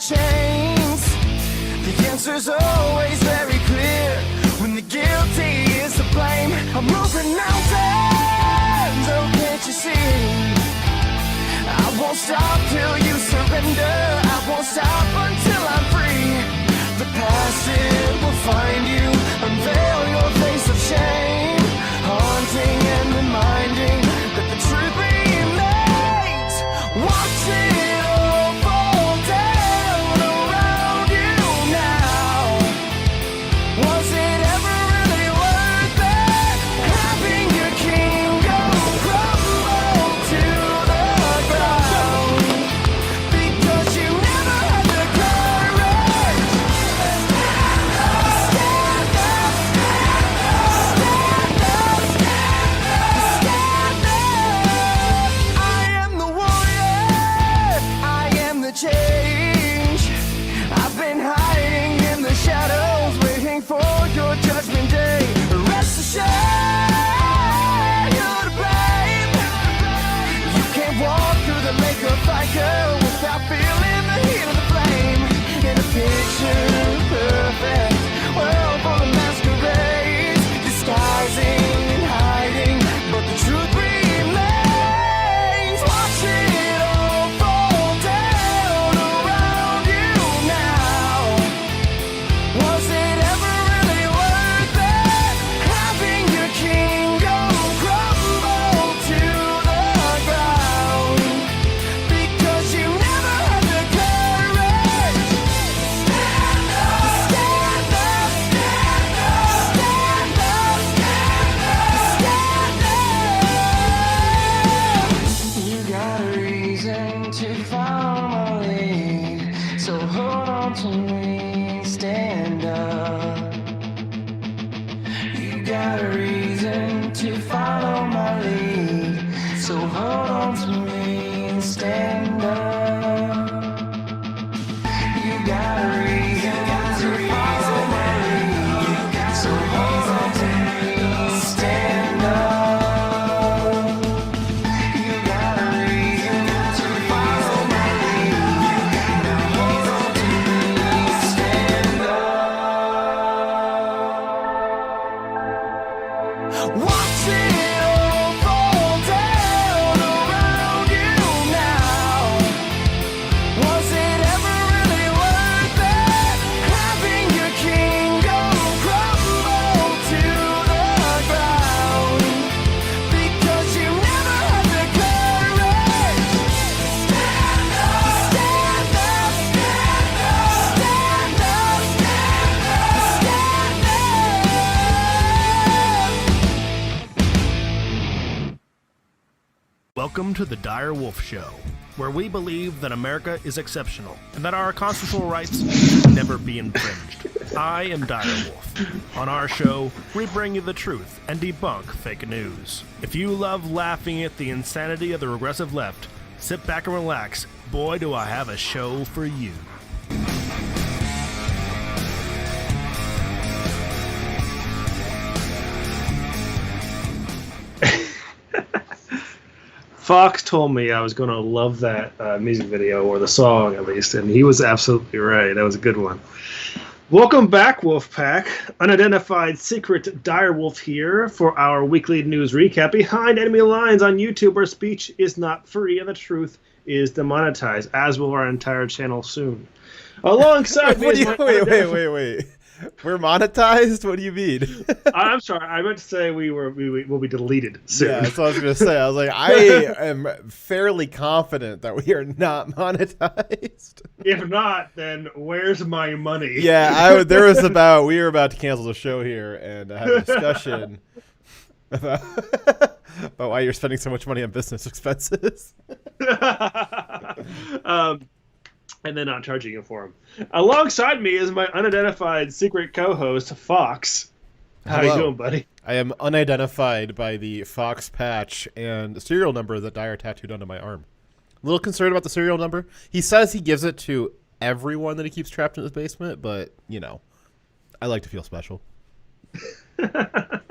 chains. The answer's always very clear. When the guilty is to blame, I'm moving mountains. Oh, can't you see? I won't stop till you surrender. I won't stop until I'm free. The past, it will find you. Unveil your face of shame, haunting and reminding that the truth remains. Watch it all fall down around you now. Was it ever really worth it? Having your kingdom crumble to the ground because you never had the courage. Stand up, stand up, stand up, stand up. I am the warrior, I am the change. I've been hiding in the shadows, waiting for your judgment day. Rest assured, you're to blame. You can't walk through the lake of fire without feeling the heat of the flame. In a picture perfect world full of masquerades, disguising and hiding, but the truth remains. Watch it all fall down around you now. Was it ever really worth it? Having your kingdom crumble to the ground because you never had the courage. Stand up, stand up, stand up, stand up, stand up. You got a reason to follow my lead, so hold on to me, stand up. You got a reason to follow my lead, so hold on to me, stand up. You got a reason to follow my lead, so hold on to me, stand up. You got a reason to follow my lead, now hold on to me, stand up. Watch it all fall down around you now. Was it ever really worth it? Having your kingdom crumble to the ground because you never had the courage. Stand up, stand up, stand up, stand up, stand up. Welcome to the Dire Wolf Show, where we believe that America is exceptional and that our constitutional rights should never be infringed. I am Dire Wolf. On our show, we bring you the truth and debunk fake news. If you love laughing at the insanity of the regressive left, sit back and relax. Boy, do I have a show for you. Fox told me I was going to love that music video, or the song at least, and he was absolutely right. That was a good one. Welcome back, Wolfpack. Unidentified secret dire wolf here for our weekly news recap behind enemy lines on YouTube, where speech is not free and the truth is demonetized, as will our entire channel soon. Alongside me is Wait. We're monetized? What do you mean? I'm sorry. I meant to say we'll be deleted soon. Yeah, that's what I was going to say. I was like, I am fairly confident that we are not monetized. If not, then where's my money? Yeah, we were about to cancel the show here and have a discussion about why you're spending so much money on business expenses. And then not charging you for them. Alongside me is my unidentified secret co-host, Fox. How you doing, buddy? I am unidentified by the Fox patch and the serial number that Dire tattooed onto my arm. A little concerned about the serial number. He says he gives it to everyone that he keeps trapped in his basement, but, you know, I like to feel special. The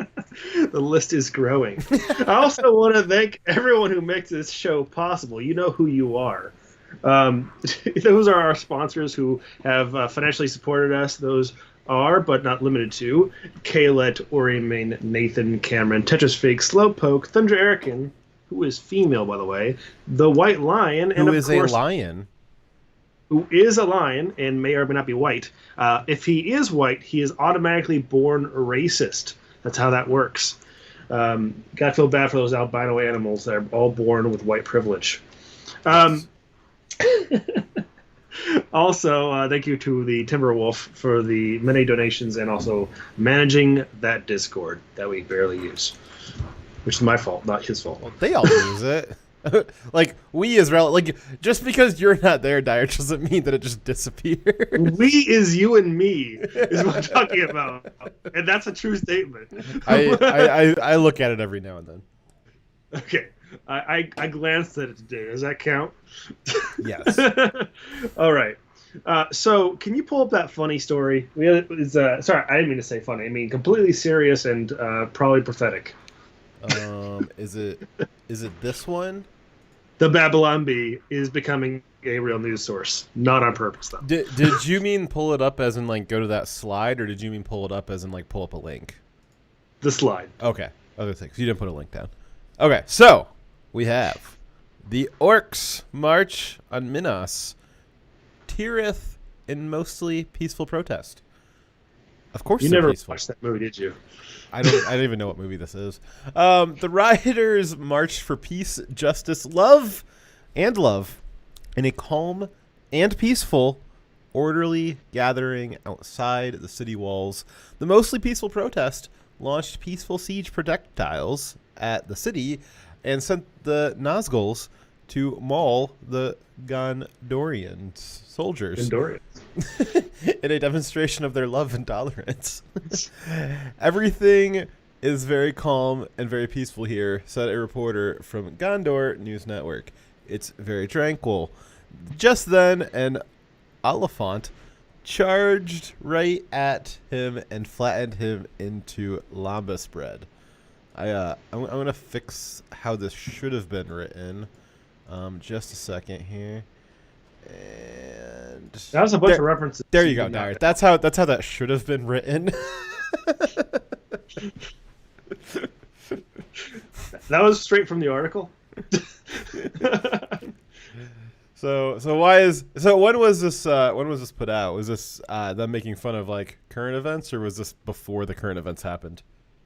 list is growing. I also want to thank everyone who makes this show possible. You know who you are. Those are our sponsors who have financially supported us. Those are, but not limited to, Kaylet, Orimain, Nathan, Cameron, Tetris Fake, Slowpoke, Thunder Erican, who is female, by the way, the White Lion, and Who of is course, a lion? who is a lion and may or may not be white. If he is white, he is automatically born racist. That's how that works. Gotta feel bad for those albino animals that are all born with white privilege. Also, thank you to the Timberwolf for the many donations and also managing that Discord that we barely use, which is my fault, not his fault. They all use it. Like, we as like, just because you're not there, Dyer, doesn't mean that it just disappeared. We is you and me is what I'm talking about, and that's a true statement. I look at it every now and then. Okay, I glanced at it today. Does that count? Yes. All right. So, can you pull up that funny story? Sorry, I didn't mean to say funny. I mean completely serious and probably prophetic. Is it this one? The Babylon Bee is becoming a real news source, not on purpose though. Did you mean pull it up as in like go to that slide, or did you mean pull it up as in like pull up a link? The slide. Okay, other things. You didn't put a link down. Okay, so we have the Orcs march on Minas, Tirith in mostly peaceful protest. Of course, You they're never peaceful. watched that movie, did you? I don't even know what movie this is. The rioters marched for peace, justice, love, and love in a calm and peaceful, orderly gathering outside the city walls. The mostly peaceful protest launched peaceful siege projectiles at the city and sent the Nazguls to maul the Gondorian soldiers Endorian. in a demonstration of their love and tolerance. Everything is very calm and very peaceful here, said a reporter from Gondor News Network. It's very tranquil. Just then, an Oliphant charged right at him and flattened him into lambus bread. I'm going to fix how this should have been written. Just a second here. And That was a bunch of references. there you go, Dyer. That's how that should have been written. That was straight from the article. So when was this put out? Was this them making fun of like current events, or was this before the current events happened?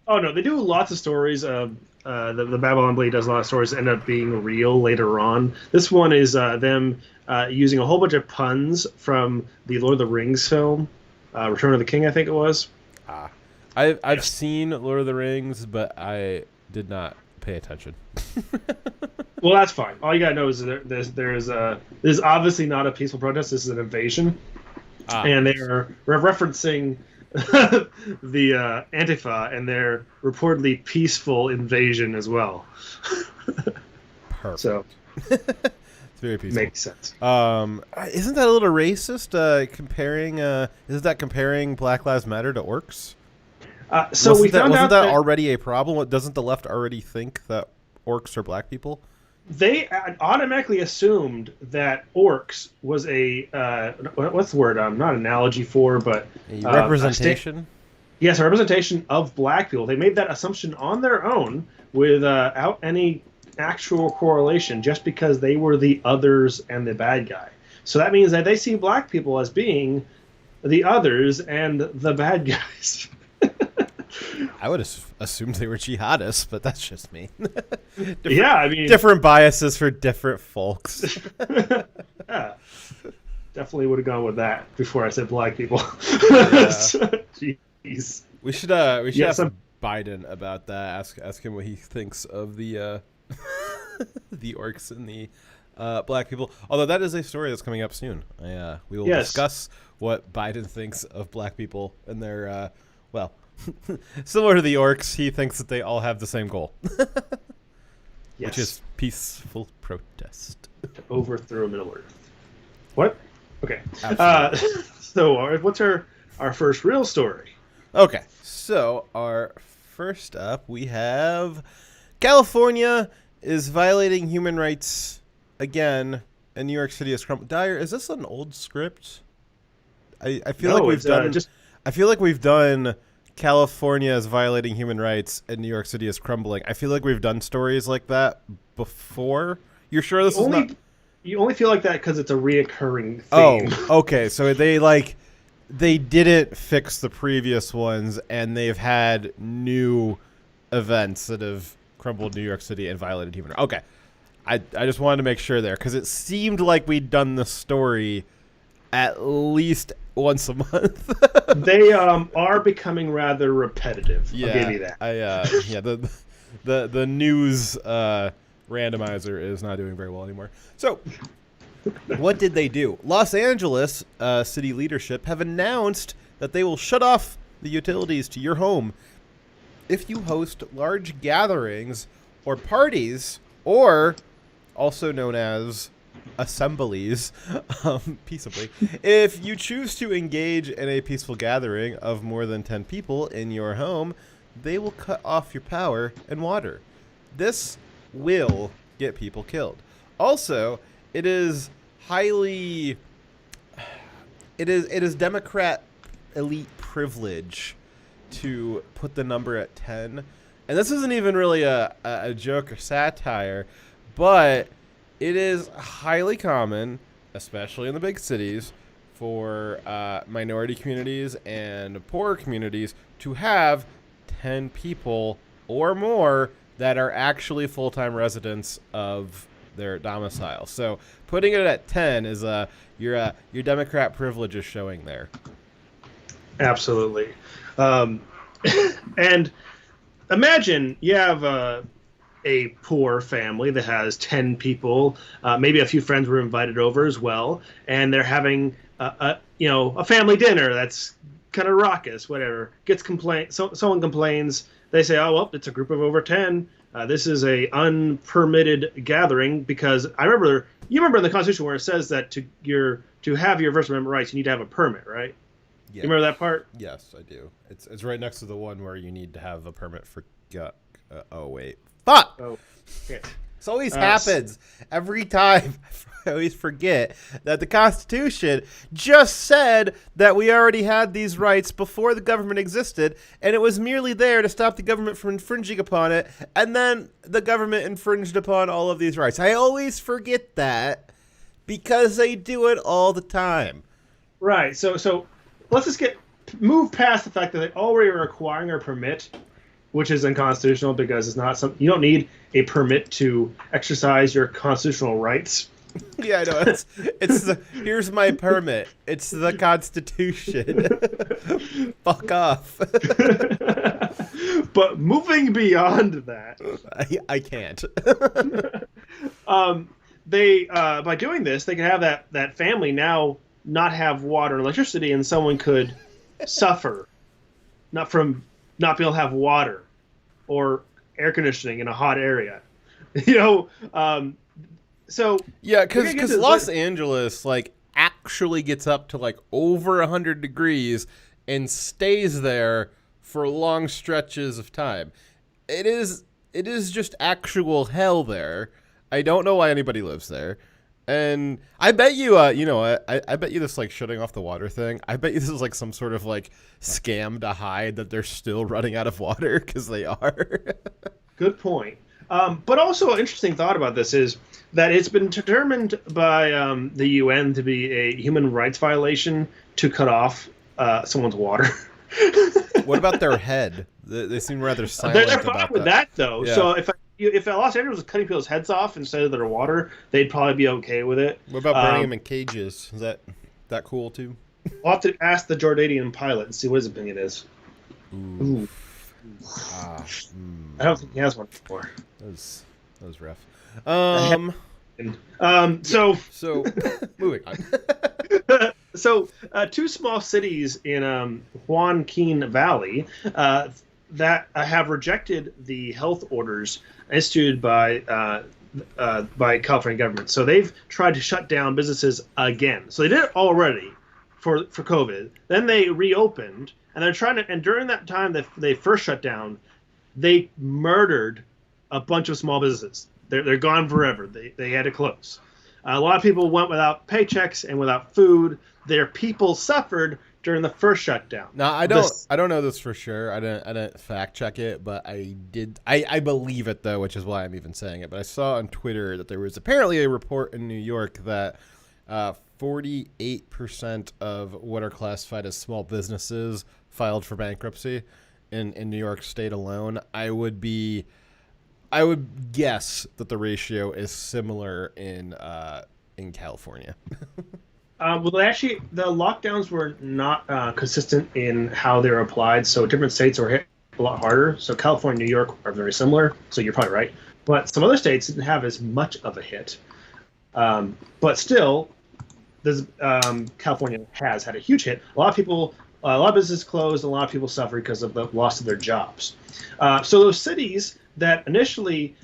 Oh no, they do lots of stories. The Babylon Blade does a lot of stories that end up being real later on. This one is them using a whole bunch of puns from the Lord of the Rings film, Return of the King, I think it was. I've seen Lord of the Rings, but I did not pay attention. Well, that's fine. All you gotta know is there's obviously not a peaceful protest. This is an invasion, and they are referencing the Antifa and their reportedly peaceful invasion as well. Perfect. So It's very peaceful. makes sense. Isn't that a little racist? Isn't that comparing Black Lives Matter to orcs? So we found out that already a problem. Doesn't the left already think that orcs are black people? They automatically assumed that orcs was a what's the word? Not analogy for, but A representation. Yes, a representation of black people. They made that assumption on their own without any actual correlation, just because they were the others and the bad guy. So that means that they see black people as being the others and the bad guys. I would have assumed they were jihadists, but that's just me. Yeah, I mean, different biases for different folks. yeah, definitely would have gone with that before I said black people. Jeez. We should Yeah, ask Biden about that. Ask him what he thinks of the the orcs and the black people. Although that is a story that's coming up soon. We will discuss what Biden thinks of black people and their similar to the orcs, he thinks that they all have the same goal, which is peaceful protest to overthrow Middle Earth. What? Okay. So what's our first real story? Okay, so our first up, we have California is violating human rights again and New York City is crumbling. Dyer, is this an old script? I feel No, like we've it's, done. just I feel like we've done California is violating human rights and New York City is crumbling. I feel like we've done stories like that before. You're sure this is not? you only feel like that because it's a reoccurring theme. Oh, okay. So they didn't fix the previous ones, and they've had new events that have crumbled New York City and violated human rights. Okay. I just wanted to make sure there, because it seemed like we'd done the story at least once a month. They are becoming rather repetitive. Yeah, I'll give you that. The news randomizer is not doing very well anymore. So, what did they do? Los Angeles city leadership have announced that they will shut off the utilities to your home if you host large gatherings or parties, or also known as assemblies, peaceably. If you choose to engage in a peaceful gathering of more than 10 people in your home, they will cut off your power and water. This will get people killed. Also, it is Democrat elite privilege to put the number at 10. And this isn't even really a joke or satire, but it is highly common, especially in the big cities, for minority communities and poorer communities to have 10 people or more that are actually full-time residents of their domicile. So putting it at 10 is your Democrat privilege is showing there. Absolutely. And imagine you have a poor family that has 10 people, maybe a few friends were invited over as well, and they're having a family dinner that's kind of raucous, whatever. Someone complains, they say, oh, well, it's a group of over 10. This is a unpermitted gathering, because you remember in the Constitution where it says that to have your First Amendment rights, you need to have a permit, right? Yeah. You remember that part? Yes, I do. It's right next to the one where you need to have a permit for oh wait. Fuck! Oh, yeah. This always happens. Every time I always forget that the Constitution just said that we already had these rights before the government existed, and it was merely there to stop the government from infringing upon it, and then the government infringed upon all of these rights. I always forget that because they do it all the time. Right. So let's just move past the fact that they already are requiring a permit, which is unconstitutional because it's not you don't need a permit to exercise your constitutional rights. Yeah, I know. It's here's my permit. It's the Constitution. Fuck off. But moving beyond that, I can't. They by doing this, they can have that family now not have water and electricity, and someone could suffer not being able to have water or air conditioning in a hot area. So yeah, because Los Angeles actually gets up to over 100 degrees and stays there for long stretches of time. It is just actual hell there. I don't know why anybody lives there. And I bet you, I bet you this shutting off the water thing, I bet you this is some sort of scam to hide that they're still running out of water, because they are. Good point. But also an interesting thought about this is that it's been determined by the UN to be a human rights violation to cut off someone's water. What about their head? They seem rather silent They're fine about with that, though. Yeah. So if Los Angeles was cutting people's heads off instead of their water, they'd probably be okay with it. What about burning them in cages? Is that cool too? We'll have to ask the Jordanian pilot and see what his opinion is. Ooh. I don't think he has one before. That was rough. So moving on. So two small cities in Joaquin Valley that have rejected the health orders instituted by California government. So they've tried to shut down businesses again. So they did it already for COVID. Then they reopened, and they're trying to. And during that time that they first shut down, they murdered a bunch of small businesses. They're gone forever. They had to close. A lot of people went without paychecks and without food. Their people suffered during the first shutdown. Now I don't know this for sure. I didn't fact check it, but I believe it though, which is why I'm even saying it. But I saw on Twitter that there was apparently a report in New York that 48% of what are classified as small businesses filed for bankruptcy in New York State alone. I would guess that the ratio is similar in California. Well, actually, the lockdowns were not consistent in how they were applied, so different states were hit a lot harder. So California and New York are very similar, so you're probably right. But some other states didn't have as much of a hit. But still, California has had a huge hit. A lot of businesses closed, and a lot of people suffered because of the loss of their jobs. So those cities that initially,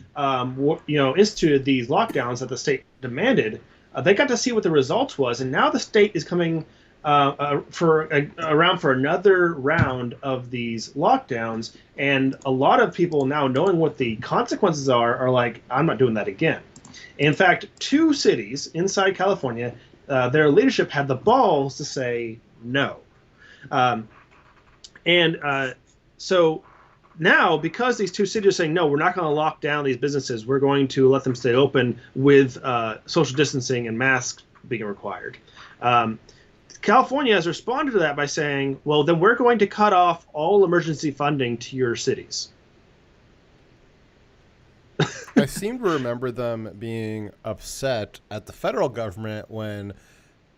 instituted these lockdowns that the state demanded, they got to see what the results was, and now the state is coming around for another round of these lockdowns, and a lot of people now, knowing what the consequences are like, I'm not doing that again. In fact, 2 cities inside California, their leadership had the balls to say no. So now, because these 2 cities are saying, no, we're not going to lock down these businesses, we're going to let them stay open with social distancing and masks being required. California has responded to that by saying, well, then we're going to cut off all emergency funding to your cities. I seem to remember them being upset at the federal government when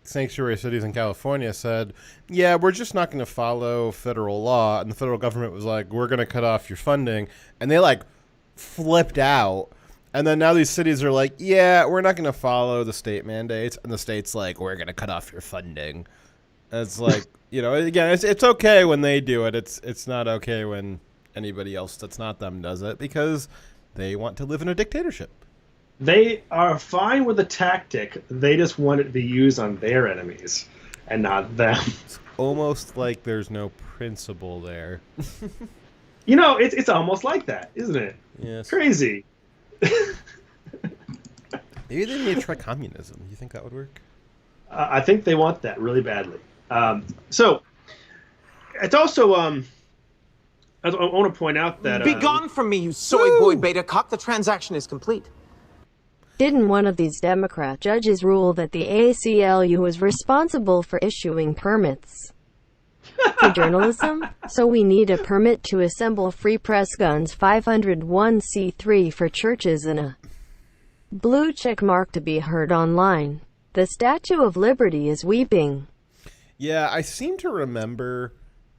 sanctuary cities in California said, yeah, we're just not going to follow federal law. And the federal government was like, we're going to cut off your funding. And they flipped out. And then now these cities are like, yeah, we're not going to follow the state mandates. And the state's like, we're going to cut off your funding. And it's like, again, it's okay when they do it. It's not okay when anybody else that's not them does it, because they want to live in a dictatorship. They are fine with the tactic. They just want it to be used on their enemies and not them. It's almost like there's no principle there. It's almost like that, isn't it? Yes. Crazy. Maybe they need to try communism. You think that would work? I think they want that really badly. So it's also I want to point out that Be gone from me, you soy boy beta cock. The transaction is complete. Didn't one of these Democrat judges rule that the ACLU was responsible for issuing permits for journalism? So we need a permit to assemble Free Press Guns 501c3 for churches and a blue check mark to be heard online. The Statue of Liberty is weeping. Yeah, I seem to remember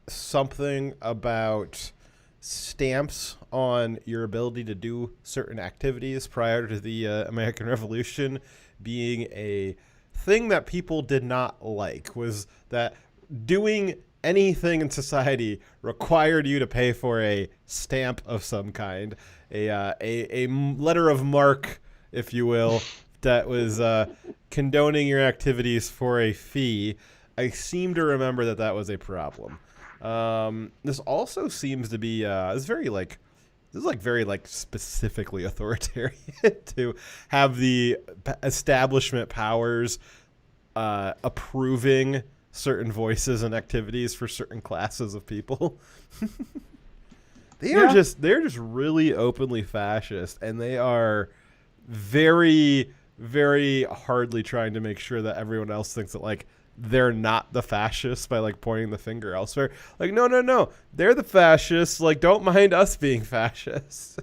something about stamps on your ability to do certain activities prior to the American Revolution being a thing that people did not like, was that doing anything in society required you to pay for a stamp of some kind, a letter of marque, if you will, that was condoning your activities for a fee. I seem to remember that was a problem. This also seems to be very specifically authoritarian to have the establishment powers approving certain voices and activities for certain classes of people. They're just really openly fascist, and they are very, very hardly trying to make sure that everyone else thinks that they're not the fascists by pointing the finger elsewhere. No, they're the fascists. Don't mind us being fascists.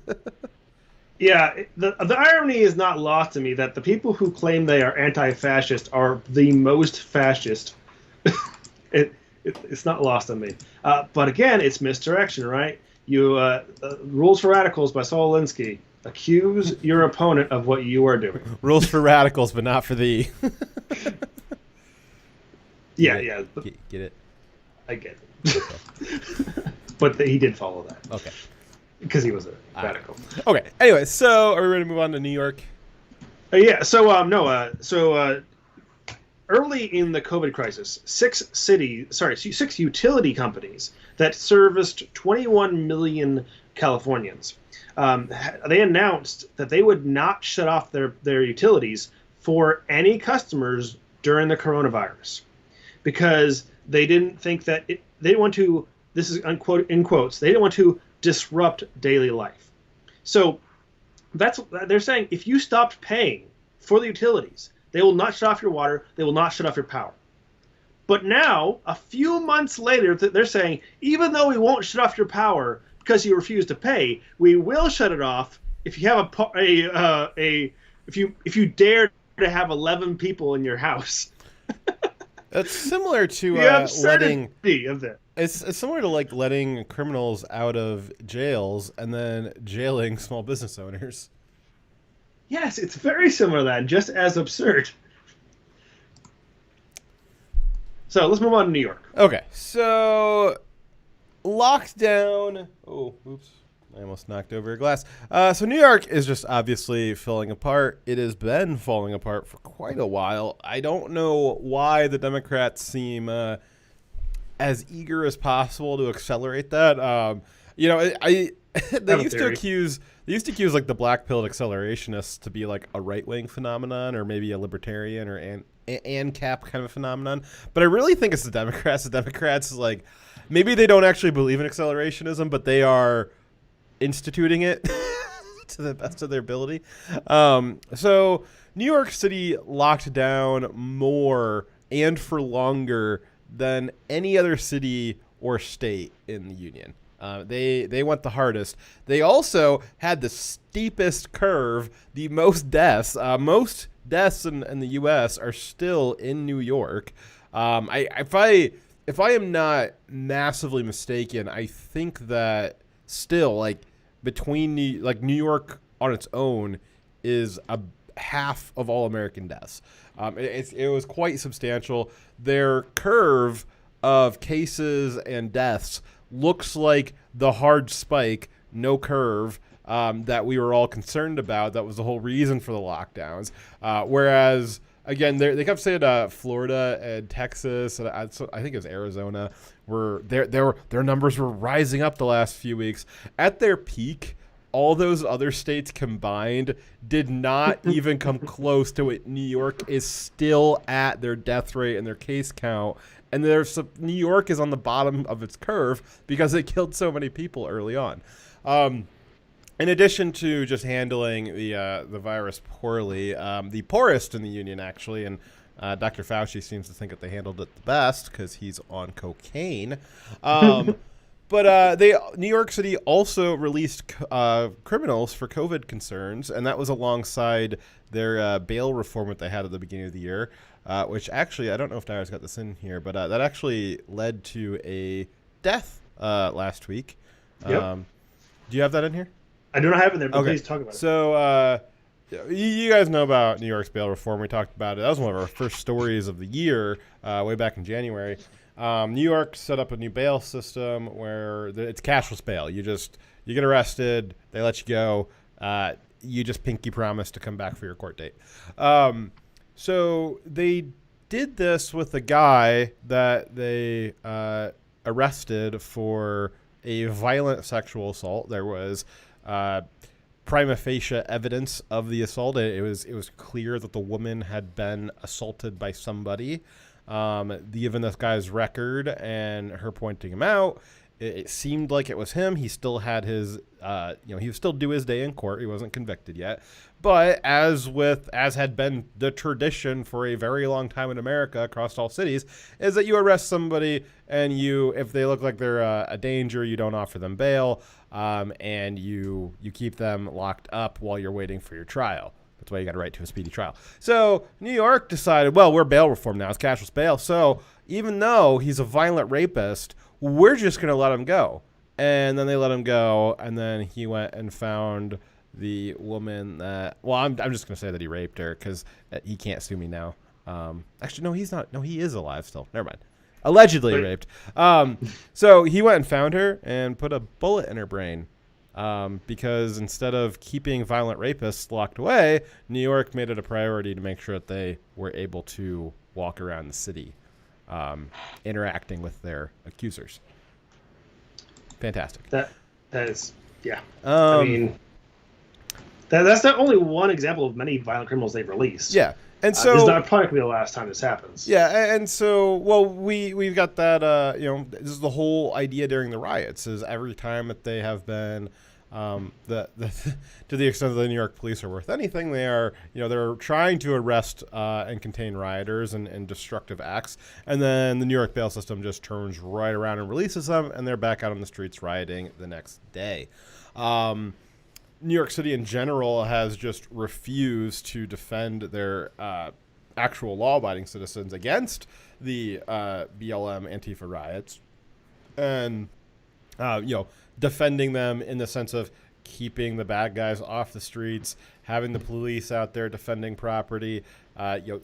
Yeah, the irony is not lost to me that the people who claim they are anti-fascist are the most fascist. It's not lost on me. But again, it's misdirection, right? Rules for Radicals by Saul Alinsky. Accuse your opponent of what you are doing. Rules for radicals, but not for thee. Yeah. Get it? I get it. Okay. But he did follow that. Okay. Because he was a radical. Okay. Anyway, so are we ready to move on to New York? Yeah. So early in the COVID crisis, 6 utility companies that serviced 21 million Californians, they announced that they would not shut off their utilities for any customers during the coronavirus because they didn't think that they didn't want to, this is unquote in quotes, they didn't want to disrupt daily life. So they're saying if you stopped paying for the utilities, they will not shut off your water, they will not shut off your power. But now, a few months later, they're saying even though we won't shut off your power because you refuse to pay, we will shut it off if you have if you dare to have 11 people in your house. It's similar to The absurdity of that. It's similar to like letting criminals out of jails and then jailing small business owners. Yes, it's very similar to that, just as absurd. So let's move on to New York. Okay, so lockdown. Oh, oops. I almost knocked over a glass. So New York is just obviously falling apart. It has been falling apart for quite a while. I don't know why the Democrats seem as eager as possible to accelerate that. They used to accuse like the black pilled accelerationists to be like a right wing phenomenon or maybe a libertarian or an ANCAP kind of phenomenon. But I really think it's the Democrats. The Democrats like maybe they don't actually believe in accelerationism, but they are instituting it to the best of their ability. So New York City locked down more and for longer than any other city or state in the union. They went the hardest. They also had the steepest curve, the most deaths. Most deaths in the U.S. are still in New York. If I am not massively mistaken, I think that still like between New York on its own is a half of all American deaths. It was quite substantial. Their curve of cases and deaths looks like the hard spike, no curve, that we were all concerned about. That was the whole reason for the lockdowns. Whereas, again, they kept saying Florida and Texas, and I think it was Arizona, their numbers were rising up the last few weeks. At their peak, all those other states combined did not even come close to it. New York is still at their death rate and their case count. And New York is on the bottom of its curve because it killed so many people early on. In addition to just handling the virus poorly, the poorest in the union, actually, and Dr. Fauci seems to think that they handled it the best because he's on cocaine. But New York City also released criminals for COVID concerns, and that was alongside their bail reform that they had at the beginning of the year, which actually, I don't know if Dyer's got this in here, but that actually led to a death last week. Yep. Do you have that in here? I do not have it there, but Okay. please talk about it. So you guys know about New York's bail reform. We talked about it. That was one of our first stories of the year way back in January. New York set up a new bail system where it's cashless bail. You get arrested, they let you go. You just pinky promise to come back for your court date. So they did this with a guy that they arrested for a violent sexual assault. There was prima facie evidence of the assault. It was clear that the woman had been assaulted by somebody. Given this guy's record and her pointing him out, it seemed like it was him. He still had his, he would still do his day in court. He wasn't convicted yet. But as had been the tradition for a very long time in America across all cities, is that you arrest somebody and if they look like they're a danger, you don't offer them bail, and you keep them locked up while you're waiting for your trial. That's why you got a right to a speedy trial. So New York decided, well, we're bail reform now. It's cashless bail. So even though he's a violent rapist, we're just going to let him go. And then they let him go. And then he went and found the woman that, well, I'm just going to say that he raped her because he can't sue me now. Actually, no, he's not. No, he is alive still. Never mind. Allegedly raped. So he went and found her and put a bullet in her brain. Because instead of keeping violent rapists locked away, New York made it a priority to make sure that they were able to walk around the city, interacting with their accusers. Fantastic. That is, yeah. I mean, that's not only one example of many violent criminals they've released. Yeah. And this so is not probably gonna be the last time this happens. yeah, and so well, we've got that. This is the whole idea during the riots. Is every time that they have been, the to the extent that the New York police are worth anything, they are they're trying to arrest and contain rioters and destructive acts, and then the New York bail system just turns right around and releases them, and they're back out on the streets rioting the next day. New York City in general has just refused to defend their actual law-abiding citizens against the BLM Antifa riots, and defending them in the sense of keeping the bad guys off the streets, having the police out there defending property,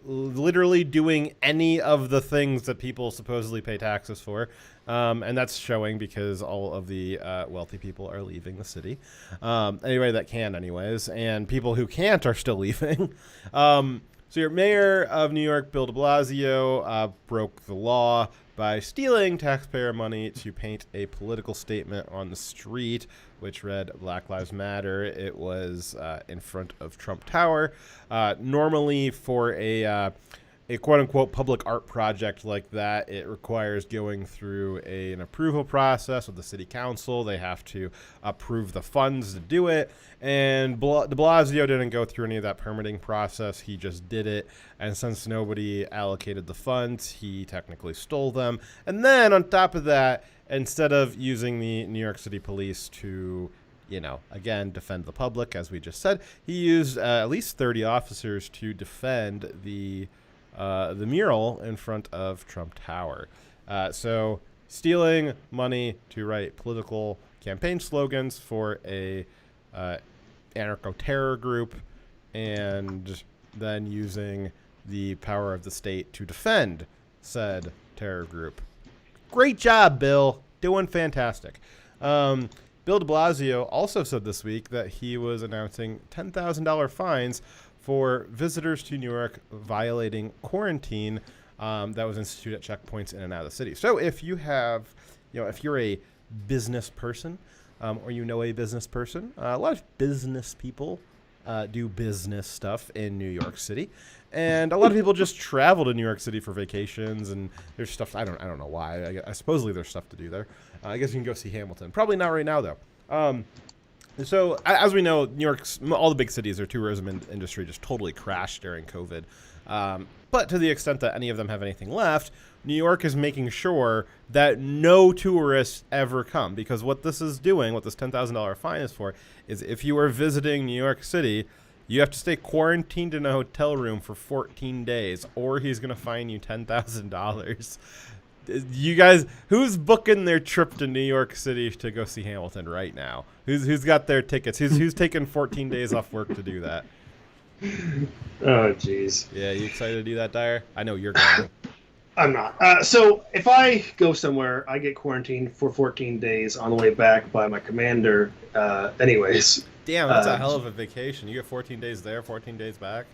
literally doing any of the things that people supposedly pay taxes for. And that's showing because all of the wealthy people are leaving the city. Anyway, that can anyways. And people who can't are still leaving. So your mayor of New York, Bill de Blasio, broke the law by stealing taxpayer money to paint a political statement on the street, which read Black Lives Matter. It was in front of Trump Tower. Normally for a quote-unquote public art project like that, it requires going through an approval process with the city council. They have to approve the funds to do it. And de Blasio didn't go through any of that permitting process. He just did it. And since nobody allocated the funds, he technically stole them. And then on top of that, instead of using the New York City police to, again, defend the public, as we just said, he used at least 30 officers to defend the mural in front of Trump Tower. So stealing money to write political campaign slogans for a anarcho-terror group, and then using the power of the state to defend said terror group. Great job, Bill. Doing fantastic. Bill de Blasio also said this week that he was announcing $10,000 fines for visitors to New York violating quarantine that was instituted at checkpoints in and out of the city. So if you have, if you're a business person or a business person, a lot of business people do business stuff in New York City, and a lot of people just travel to New York City for vacations. And there's stuff I don't know why. I supposedly there's stuff to do there. I guess you can go see Hamilton. Probably not right now though. So as we know, New York's all the big cities, their tourism industry just totally crashed during COVID. But to the extent that any of them have anything left, New York is making sure that no tourists ever come, because what this is doing, what this $10,000 fine is for, is if you are visiting New York City, you have to stay quarantined in a hotel room for 14 days, or he's going to fine you $10,000. You guys, who's booking their trip to New York City to go see Hamilton right now? Who's got their tickets? Who's taking 14 days off work to do that? Oh, jeez. Yeah, you excited to do that, Dyer? I know you're going. I'm not. So if I go somewhere, I get quarantined for 14 days on the way back by my commander. Anyways. Damn, that's a hell of a vacation. You get 14 days there, 14 days back.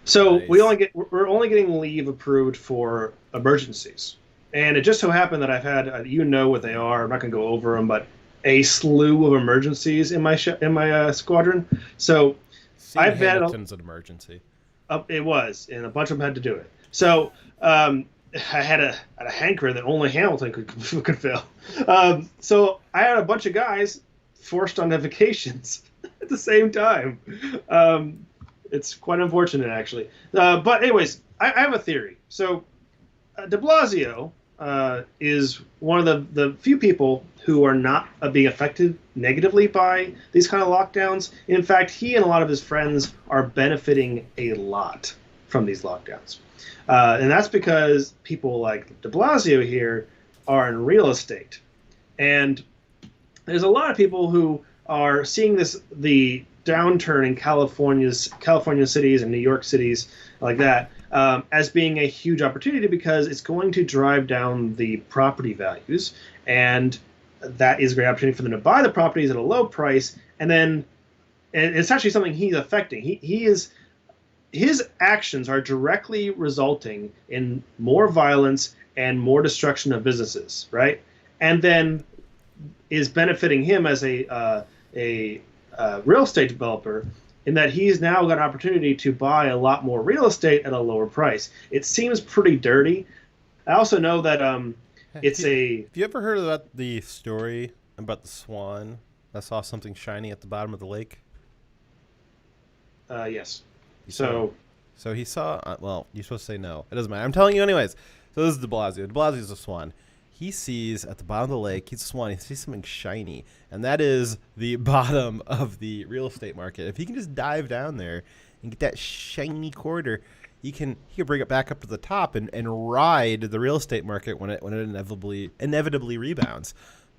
So Nice. we're only getting leave approved for emergencies. And it just so happened that I've had, what they are. I'm not going to go over them, but a slew of emergencies in my squadron. So Seeing I've had Hamilton's an emergency. it was, and a bunch of them had to do it. So I had a hanker that only Hamilton could fill. So I had a bunch of guys forced onto vacations at the same time. It's quite unfortunate, actually. But anyways, I have a theory. So de Blasio is one of the few people who are not being affected negatively by these kind of lockdowns. In fact, he and a lot of his friends are benefiting a lot from these lockdowns. And that's because people like de Blasio here are in real estate. And there's a lot of people who are seeing the downturn in California cities and New York cities like that as being a huge opportunity, because it's going to drive down the property values, and that is a great opportunity for them to buy the properties at a low price. And it's actually something he's affecting. His actions are directly resulting in more violence and more destruction of businesses, right? And then is benefiting him as a real estate developer in that he's now got an opportunity to buy a lot more real estate at a lower price. It seems pretty dirty. I also know that it's a. Have you ever heard about the story about the swan that saw something shiny at the bottom of the lake? Yes. So he saw. Well, you're supposed to say no. It doesn't matter. I'm telling you anyways. So this is De Blasio. De Blasio is a swan. He sees at the bottom of the lake. He's a swan. He sees something shiny, and that is the bottom of the real estate market. If he can just dive down there and get that shiny quarter, he can bring it back up to the top and ride the real estate market when it inevitably rebounds.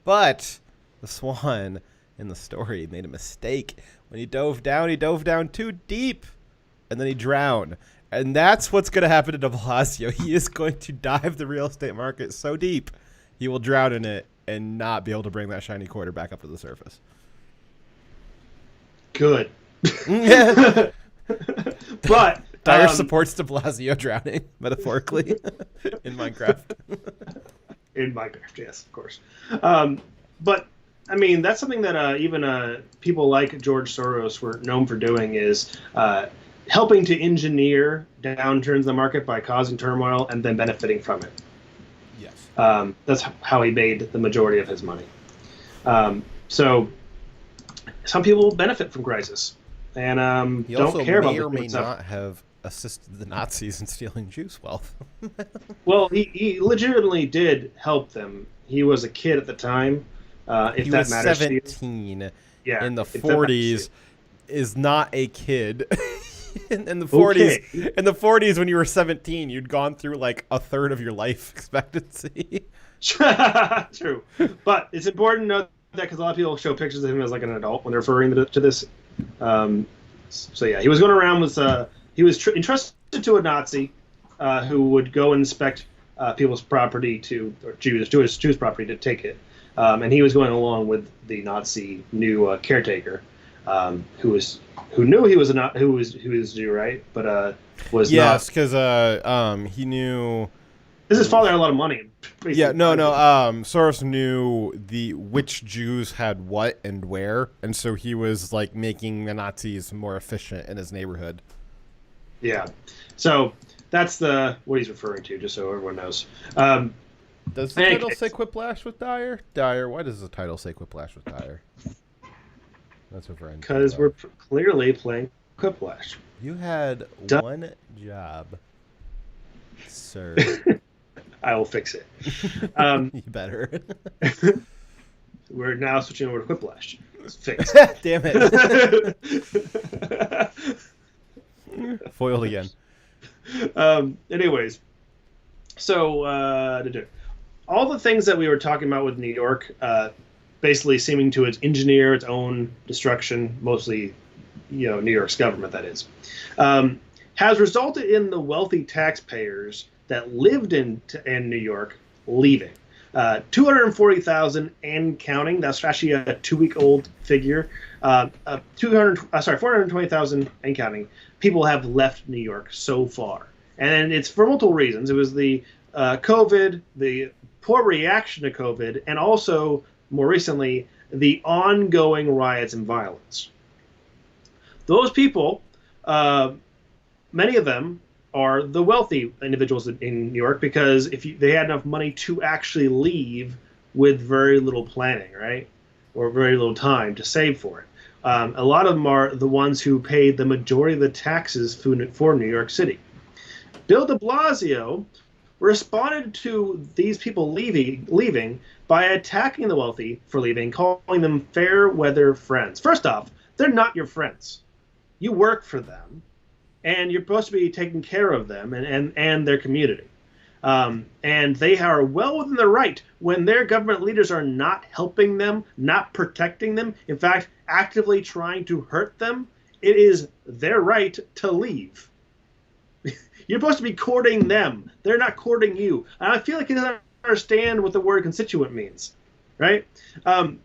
But the swan in the story made a mistake. When he dove down too deep, and then he drowned. And that's what's going to happen to De Blasio. He is going to dive the real estate market so deep, he will drown in it and not be able to bring that shiny quarter back up to the surface. Good. But Dyer supports De Blasio drowning, metaphorically, in Minecraft. In Minecraft, yes, of course. But I mean, that's something that even people like George Soros were known for doing, is helping to engineer downturns in the market by causing turmoil and then benefiting from it. Yes. That's how he made the majority of his money. So some people benefit from crisis and He don't also care may about or may what's up. not have assisted the Nazis in stealing Jews' wealth. Well, he legitimately did help them. He was a kid at the time. If He that was matters to you. 17 Yeah, in the if that matters to 40s. Is not a kid. in the 40s, Okay. in the 40s, when you were 17, you'd gone through like a third of your life expectancy. True, but it's important to note that because a lot of people show pictures of him as like an adult when they're referring to this. So yeah, he was going around with he was entrusted to a Nazi who would go inspect people's property or Jews' property to take it, and he was going along with the Nazi new caretaker, who knew he was who was Jew, right? But was Yes, not. because he knew. His father had a lot of money. Yeah, no. Soros knew which Jews had what and where, and so he was like making the Nazis more efficient in his neighborhood. Yeah, so that's what he's referring to, just so everyone knows. Does the title say Quiplash with Dyer? Dyer, why does the title say Quiplash with Dyer? That's over. Because we're clearly playing Quiplash. You had one job, sir. I will fix it. You better. We're now switching over to Quiplash. It's fixed. Damn it. Foiled again. Anyways, so all the things that we were talking about with New York, basically seeming to engineer its own destruction, mostly, New York's government, that is, has resulted in the wealthy taxpayers that lived in New York leaving. 240,000 and counting. That's actually a 2-week-old figure. 420,000 and counting people have left New York so far, and it's for multiple reasons. It was the COVID, the poor reaction to COVID, and also more recently the ongoing riots and violence. Those people, many of them, are the wealthy individuals in New York because they had enough money to actually leave with very little planning, right? Or very little time to save for it. A lot of them are the ones who paid the majority of the taxes for New York City. Bill de Blasio responded to these people leaving by attacking the wealthy for leaving, calling them fair weather friends. First off, they're not your friends. You work for them, and you're supposed to be taking care of them and their community. And they are well within their right when their government leaders are not helping them, not protecting them, in fact, actively trying to hurt them. It is their right to leave. You're supposed to be courting them. They're not courting you. And I feel like he doesn't understand what the word constituent means, right? And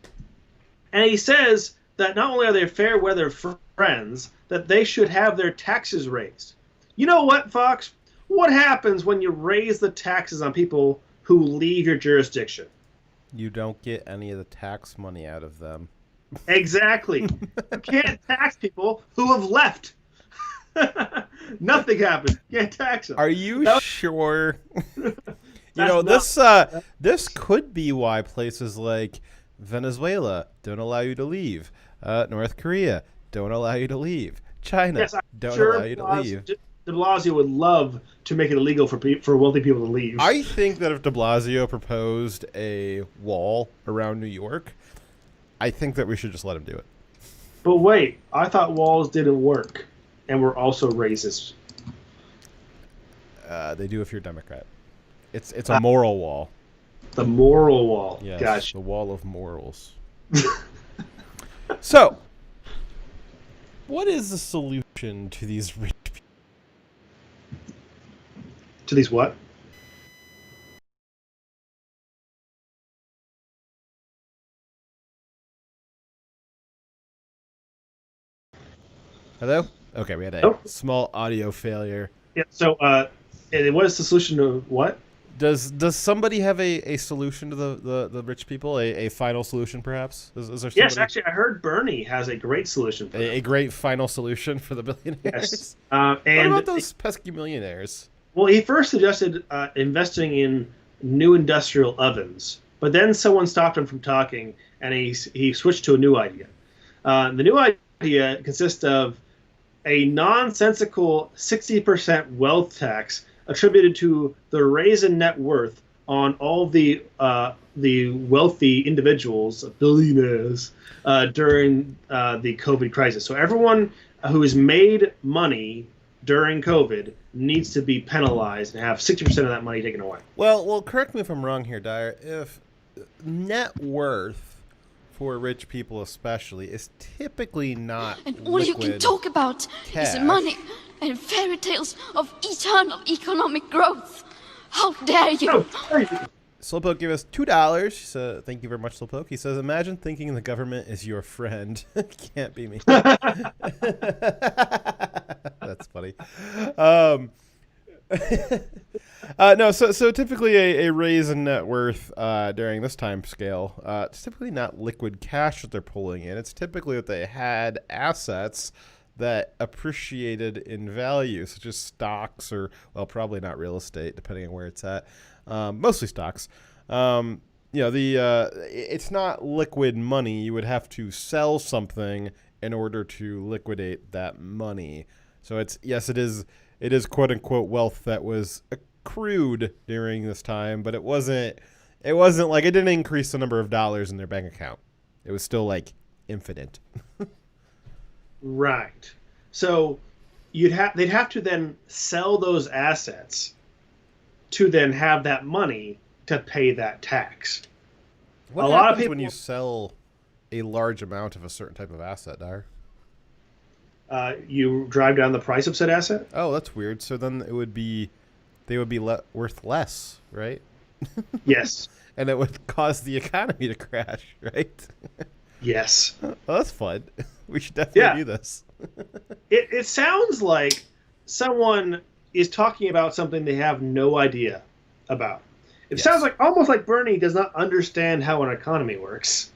he says that not only are they fair weather friends, that they should have their taxes raised. You know what, Fox? What happens when you raise the taxes on people who leave your jurisdiction? You don't get any of the tax money out of them. Exactly. You can't tax people who have left. Nothing happens. You can't tax them. Are you sure? That's This could be why places like Venezuela don't allow you to leave. North Korea don't allow you to leave. China Yes, I'm don't sure allow you to leave. De Blasio would love to make it illegal for wealthy people to leave. I think that if de Blasio proposed a wall around New York, I think that we should just let him do it. But wait, I thought walls didn't work and were also racist. They do if you're a Democrat. It's a moral wall. The moral wall. Yes, Gotcha. the wall of morals. So, what is the solution to these rich people? To these what? Hello? Okay, we had a Nope. small audio failure. Yeah. So, and what is the solution to what? Does somebody have a solution to the rich people? A final solution, perhaps? Is there somebody? Yes, actually, I heard Bernie has a great solution for A great final solution for the billionaires? Yes. What And about those pesky millionaires? well, he first suggested investing in new industrial ovens, but then someone stopped him from talking, and he switched to a new idea. The new idea consists of a nonsensical 60% wealth tax attributed to the raise in net worth on all the wealthy individuals, billionaires, during the COVID crisis. So everyone who has made money during COVID needs to be penalized and have 60% of that money taken away. Well, correct me if I'm wrong here, Dyer. If net worth for rich people especially is typically not And all you can liquid talk about cash. is money and fairy tales of eternal economic growth. How dare you! Slowpoke gave us $2. He said, "Thank you very much, Slowpoke." He says, "Imagine thinking the government is your friend." Can't be me. That's funny. No, so typically a raise in net worth during this time scale, it's typically not liquid cash that they're pulling in. It's typically that they had assets that appreciated in value, such as stocks or, well, probably not real estate, depending on where it's at. Mostly stocks. It's not liquid money. You would have to sell something in order to liquidate that money. So it is quote unquote wealth that was accrued during this time, but it wasn't like it didn't increase the number of dollars in their bank account. It was still like infinite. Right. So they'd have to then sell those assets to then have that money to pay that tax. What A lot of happens people when you sell a large amount of a certain type of asset, Dyer? you drive down the price of said asset. Oh, that's weird. So then they would be worth less, right? Yes. And it would cause the economy to crash, right? Yes. Oh, that's fun. We should definitely do this. It sounds like someone is talking about something they have no idea about. It sounds like almost like Bernie does not understand how an economy works.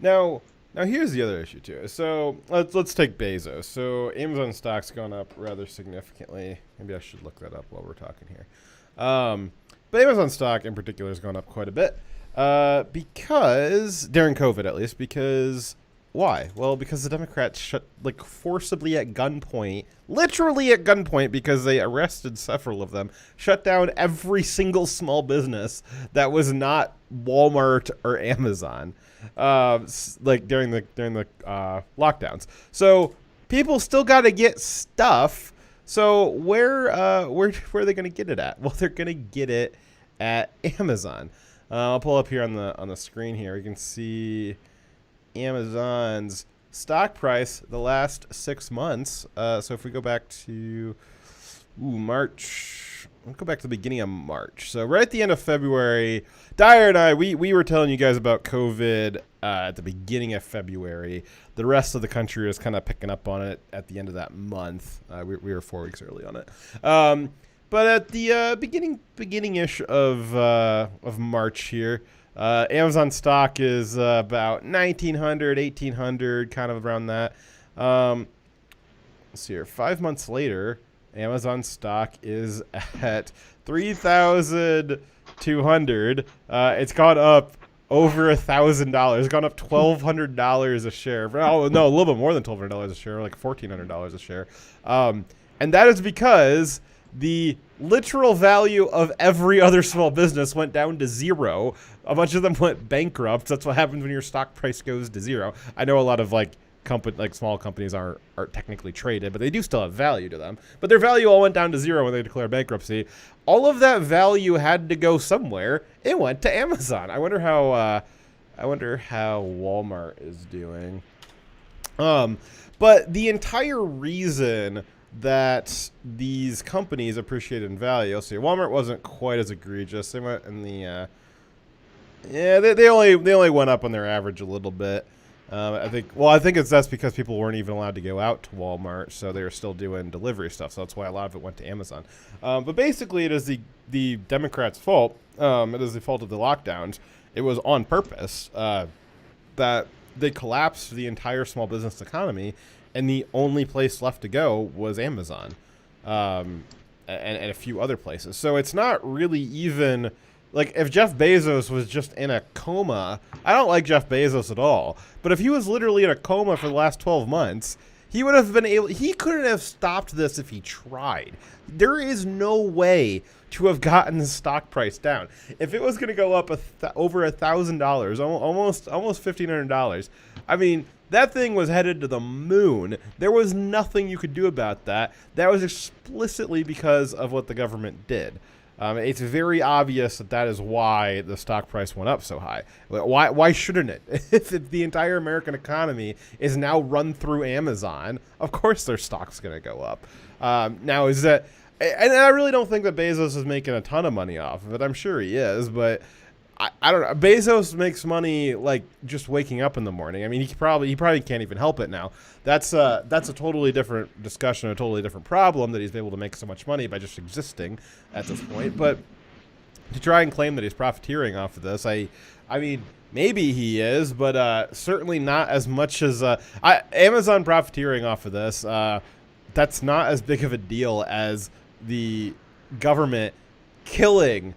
Now here's the other issue too. So let's take Bezos. So Amazon stock's gone up rather significantly. Maybe I should look that up while we're talking here. But Amazon stock in particular has gone up quite a bit because during COVID, at least. Because why? Well, because the Democrats forcibly at gunpoint, literally at gunpoint, because they arrested several of them, shut down every single small business that was not Walmart or Amazon, during the lockdowns. So people still got to get stuff. So where are they going to get it at? Well, they're going to get it at Amazon. I'll pull up here on the screen here. You can see Amazon's stock price the last 6 months. So if we go back to March, let's go back to the beginning of March. So right at the end of February, Dyer and I, we were telling you guys about COVID at the beginning of February. The rest of the country was kind of picking up on it at the end of that month. We were 4 weeks early on it. But at the beginning-ish of March here, Amazon stock is about 1,900, 1,800, kind of around that. Let's see here. 5 months later, Amazon stock is at 3,200. It's gone up over $1,000. It's gone up $1,200 a share. Oh no, a little bit more than $1,200 a share, like $1,400 a share. And that is because the literal value of every other small business went down to zero. A bunch of them went bankrupt. That's what happens when your stock price goes to zero. I know a lot of small companies aren't technically traded, but they do still have value to them. But their value all went down to zero when they declared bankruptcy. All of that value had to go somewhere. It went to Amazon. I wonder how Walmart is doing. But the entire reason that these companies appreciated in value. See, Walmart wasn't quite as egregious. They went in the they only went up on their average a little bit. I think that's because people weren't even allowed to go out to Walmart, so they were still doing delivery stuff. So that's why a lot of it went to Amazon. But basically, it is the Democrats' fault. It is the fault of the lockdowns. It was on purpose that they collapsed the entire small business economy, and the only place left to go was Amazon, and a few other places. So it's not really even like if Jeff Bezos was just in a coma. I don't like Jeff Bezos at all, but if he was literally in a coma for the last 12 months, he would have been able. He couldn't have stopped this if he tried. There is no way to have gotten the stock price down. If it was going to go up over $1,000, almost $1,500, I mean, that thing was headed to the moon. There was nothing you could do about that. That was explicitly because of what the government did. It's very obvious that is why the stock price went up so high. Why shouldn't it? If the entire American economy is now run through Amazon, of course their stock's going to go up. Now, is that... And I really don't think that Bezos is making a ton of money off of it. I'm sure he is, but I don't know. Bezos makes money like just waking up in the morning. I mean, he probably can't even help it now. That's a totally different discussion, a totally different problem that he's able to make so much money by just existing at this point. But to try and claim that he's profiteering off of this, I mean, maybe he is, but certainly not as much as Amazon profiteering off of this. That's not as big of a deal as the government killing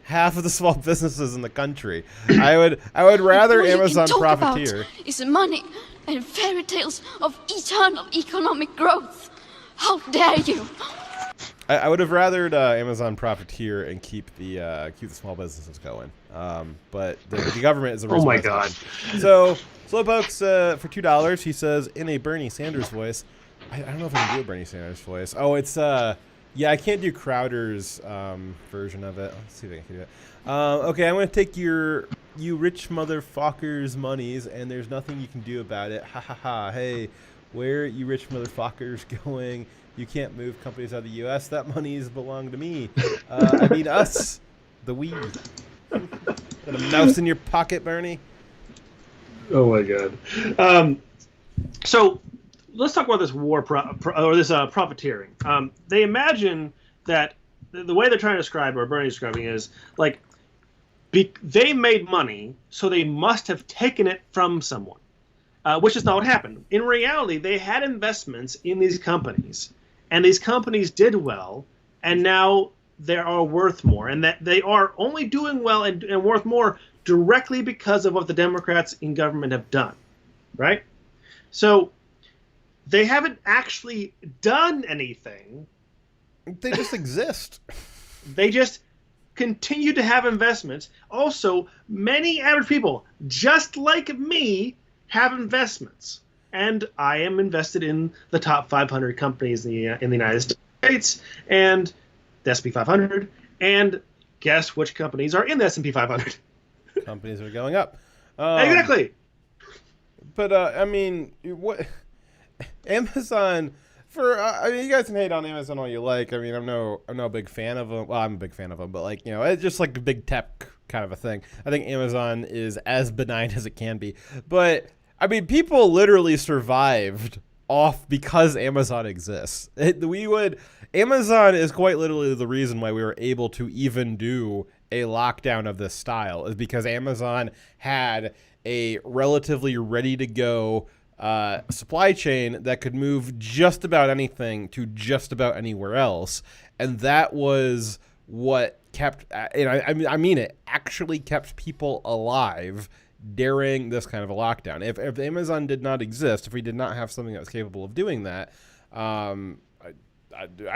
half of the small businesses in the country. I would rather All Amazon you can talk profiteer. about is the money and fairy tales of eternal economic growth. How dare you! I would have rathered Amazon profiteer and keep the small businesses going. But the government is the reason. Oh my why it's God! happening. So Slowpokes for $2. He says in a Bernie Sanders voice. I don't know if I can do a Bernie Sanders voice. Oh, it's yeah, I can't do Crowder's version of it. Let's see if I can do it. Okay, I'm gonna take you rich motherfuckers' monies, and there's nothing you can do about it. Ha ha ha. Hey, where you rich motherfuckers going? You can't move companies out of the U.S. That money's belong to me. I mean us, the we. Got a mouse in your pocket, Bernie? Oh my God. So let's talk about this profiteering. They imagine that the way they're trying to describe, or Bernie's describing, is like they made money, so they must have taken it from someone, which is not what happened. In reality, they had investments in these companies, and these companies did well, and now they are worth more, and that they are only doing well and worth more directly because of what the Democrats in government have done, right? So they haven't actually done anything. They just exist. They just continue to have investments. Also, many average people, just like me, have investments. And I am invested in the top 500 companies in the United States and the S&P 500. And guess which companies are in the S&P 500? Companies are going up. Exactly. But I mean, what Amazon for? I mean, you guys can hate on Amazon all you like. I mean, I'm no big fan of them. Well, I'm a big fan of them, but like, you know, it's just like a big tech kind of a thing. I think Amazon is as benign as it can be. But I mean, people literally survived off because Amazon exists. Amazon is quite literally the reason why we were able to even do a lockdown of this style, is because Amazon had a relatively ready to go supply chain that could move just about anything to just about anywhere else. And that was what kept, and I mean it, actually kept people alive during this kind of a lockdown. If Amazon did not exist, if we did not have something that was capable of doing that, I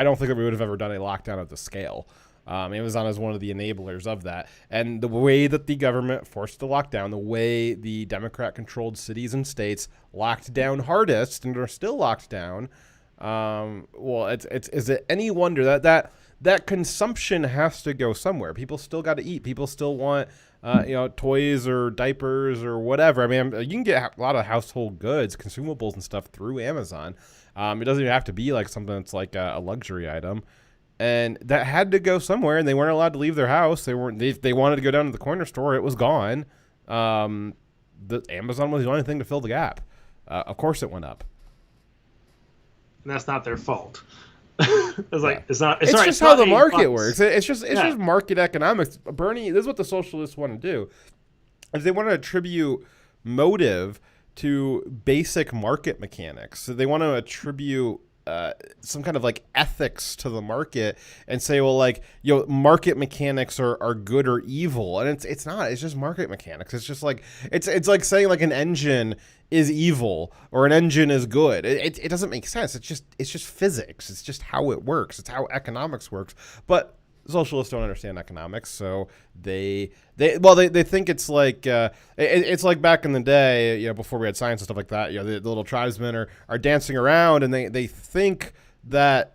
don't think that we would have ever done a lockdown of the scale. Amazon is one of the enablers of that. And the way that the government forced the lockdown, the way the Democrat-controlled cities and states locked down hardest and are still locked down, is it any wonder that consumption has to go somewhere? People still got to eat. People still want toys or diapers or whatever. I mean, you can get a lot of household goods, consumables and stuff through Amazon. It doesn't even have to be like something that's like a luxury item. And that had to go somewhere, and they weren't allowed to leave their house. They wanted to go down to the corner store. It was gone. The Amazon was the only thing to fill the gap. Of course it went up. And that's not their fault. It's like, it's just it's how not the market $8. works. It's just market economics. Bernie, this is what the socialists want to do. Is they want to attribute motive to basic market mechanics. So they want to attribute some kind of like ethics to the market and say, well, like, market mechanics are good or evil. And it's not. It's just market mechanics. It's just like it's like saying like an engine is evil or an engine is good. It doesn't make sense. It's just physics. It's just how it works. It's how economics works. But socialists don't understand economics, so they think it's like it's like back in the day, before we had science and stuff like that. The little tribesmen are dancing around, and they think that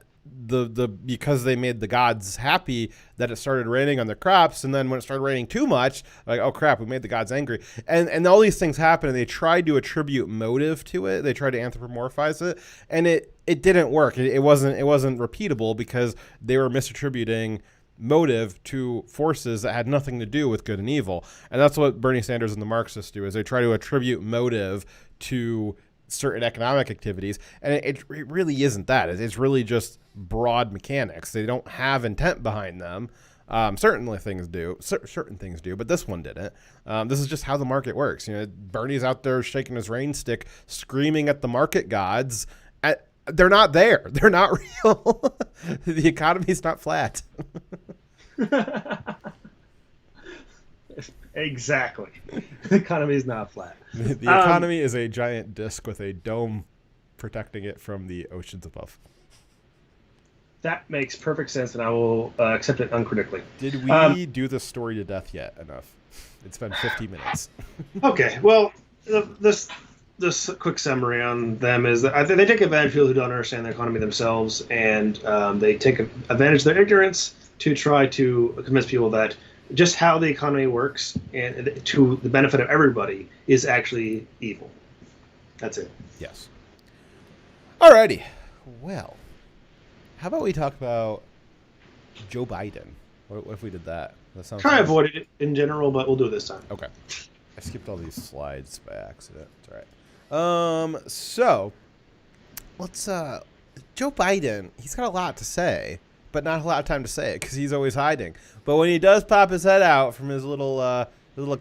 because they made the gods happy, that it started raining on their crops, and then when it started raining too much, like, oh crap, we made the gods angry, and all these things happen, and they tried to attribute motive to it. They tried to anthropomorphize it, and it didn't work. It wasn't repeatable because they were misattributing motive to forces that had nothing to do with good and evil. And that's what Bernie Sanders and the Marxists do, is they try to attribute motive to certain economic activities, and it really isn't that. It's really just broad mechanics. They don't have intent behind them. Certain things do, but this one didn't. This is just how the market works. Bernie's out there shaking his rain stick, screaming at the market gods. They're not there. They're not real. The economy's not flat. Exactly. The economy is not flat. The economy is a giant disc with a dome protecting it from the oceans above. That makes perfect sense, and I will accept it uncritically. Did we do the story to death yet? Enough. It's been 50 minutes. Okay, well, this quick summary on them is that I think they take advantage of people who don't understand the economy themselves, and they take advantage of their ignorance to try to convince people that just how the economy works and to the benefit of everybody is actually evil. That's it. Yes. Alrighty. Well, how about we talk about Joe Biden? What if we did that? That sounds Try nice. avoid it in general, but we'll do it this time. Okay. I skipped all these slides by accident. It's all right. So let's Joe Biden, he's got a lot to say, but not a lot of time to say it because he's always hiding. But when he does pop his head out from his little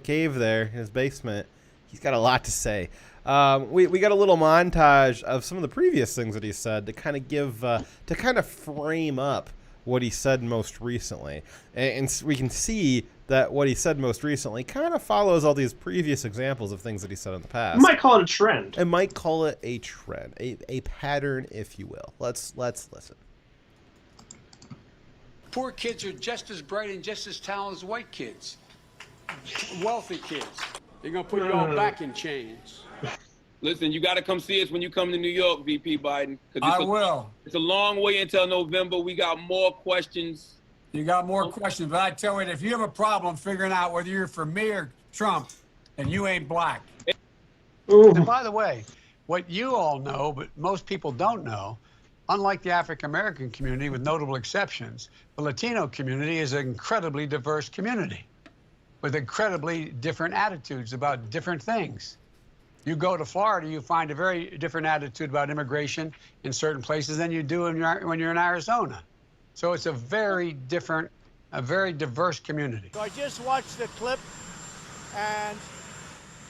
cave there in his basement, he's got a lot to say. We got a little montage of some of the previous things that he said to kind of give to kind of frame up what he said most recently, and we can see that what he said most recently kind of follows all these previous examples of things that he said in the past. You might call it a trend. I might call it a trend, a pattern, if you will. Let's listen. Poor kids are just as bright and just as talented as white kids. Wealthy kids. They're going to put you all back in chains. Listen, you got to come see us when you come to New York, VP Biden. I will. It's a long way until November. We got more questions. You got more questions, but I tell you, if you have a problem figuring out whether you're for me or Trump, and you ain't black. Ooh. And by the way, what you all know, but most people don't know, unlike the African-American community, with notable exceptions, the Latino community is an incredibly diverse community with incredibly different attitudes about different things. You go to Florida, you find a very different attitude about immigration in certain places than you do when you're in Arizona. So it's a very different, a very diverse community. So I just watched the clip, and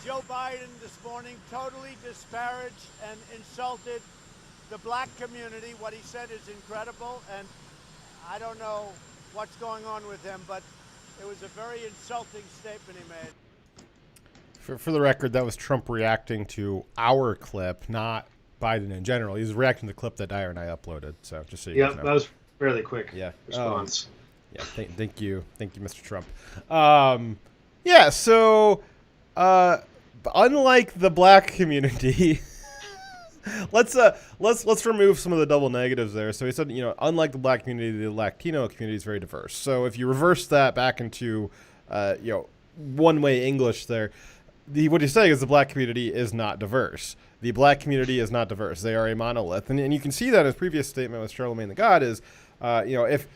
Joe Biden this morning totally disparaged and insulted the black community. What he said is incredible, and I don't know what's going on with him, but it was a very insulting statement he made. For the record, that was Trump reacting to our clip, not Biden in general. He was reacting to the clip that Dyer and I uploaded. So just so you guys know. That was fairly quick. Yeah. Response. Yeah. Thank you, Mr. Trump. Yeah. So, unlike the black community, let's remove some of the double negatives there. So he said, unlike the black community, the Latino community is very diverse. So if you reverse that back into, one-way English there. What he's saying is the black community is not diverse. The black community is not diverse. They are a monolith, and you can see that in his previous statement with Charlemagne the God is, if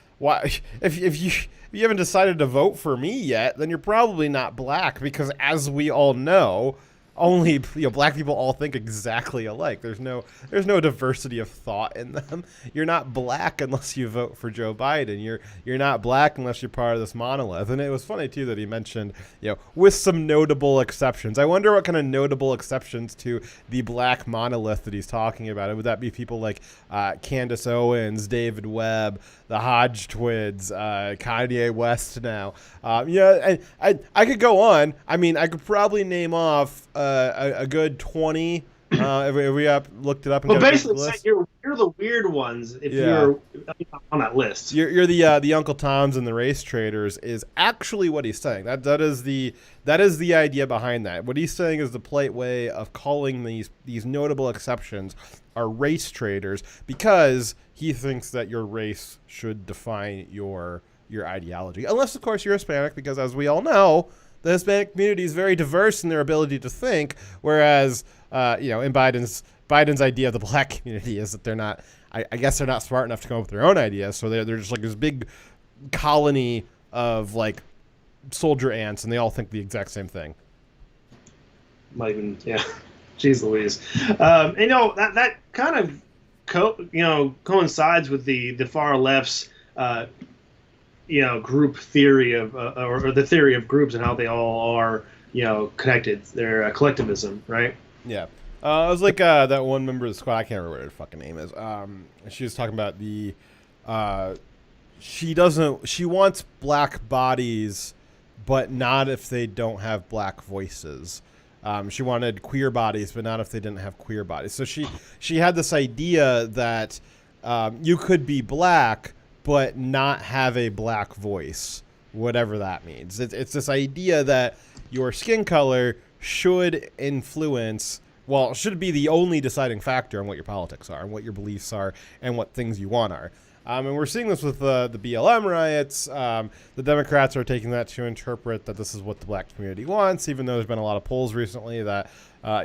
you haven't decided to vote for me yet, then you're probably not black, because as we all know, only black people all think exactly alike. There's no diversity of thought in them. You're not black unless you vote for Joe Biden. You're not black unless you're part of this monolith. And it was funny too that he mentioned, with some notable exceptions. I wonder what kind of notable exceptions to the black monolith that he's talking about. Would that be people like Candace Owens, David Webb, the Hodge twins, Kanye West now? And I could go on. I mean, I could probably name off a good 20 if we looked it up. And well, basically, you're the weird ones if you're on that list. You're the Uncle Toms and the race traders is actually what he's saying. That is the idea behind that. What he's saying is the polite way of calling these notable exceptions are race traders, because he thinks that your race should define your ideology. Unless, of course, you're Hispanic, because as we all know, the Hispanic community is very diverse in their ability to think, whereas, in Biden's idea of the black community is that they're not, I guess they're not smart enough to come up with their own ideas, so they're just like this big colony of like soldier ants, and they all think the exact same thing. Might even, yeah. Jeez Louise. That kind of coincides with the far left's group theory of or the theory of groups and how they all are connected. Their collectivism, right? Yeah. It was like that one member of the squad. I can't remember what her fucking name is. She was talking about she wants black bodies, but not if they don't have black voices. She wanted queer bodies, but not if they didn't have queer bodies. So she had this idea that you could be black but not have a black voice, whatever that means. It's this idea that your skin color should should be the only deciding factor on what your politics are and what your beliefs are and what things you want are. And we're seeing this with the BLM riots. The Democrats are taking that to interpret that this is what the black community wants, even though there's been a lot of polls recently that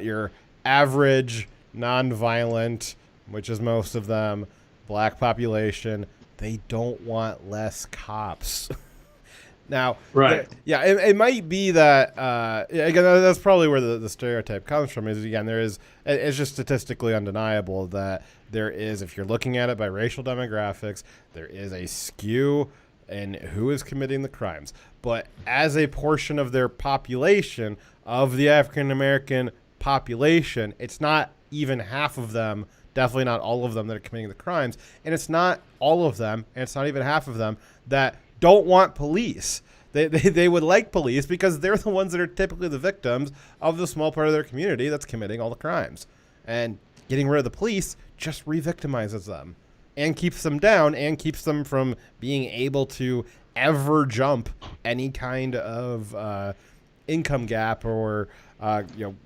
your average, nonviolent, which is most of them, black population, they don't want less cops. Now, right? It might be that again, that's probably where the stereotype comes from. Is again, it's just statistically undeniable that there is, if you're looking at it by racial demographics, there is a skew in who is committing the crimes. But as a portion of their population, of the African American population, it's not even half of them. Definitely not all of them that are committing the crimes, and it's not all of them, and it's not even half of them that don't want police. They would like police because they're the ones that are typically the victims of the small part of their community that's committing all the crimes. And getting rid of the police just re-victimizes them and keeps them down and keeps them from being able to ever jump any kind of income gap or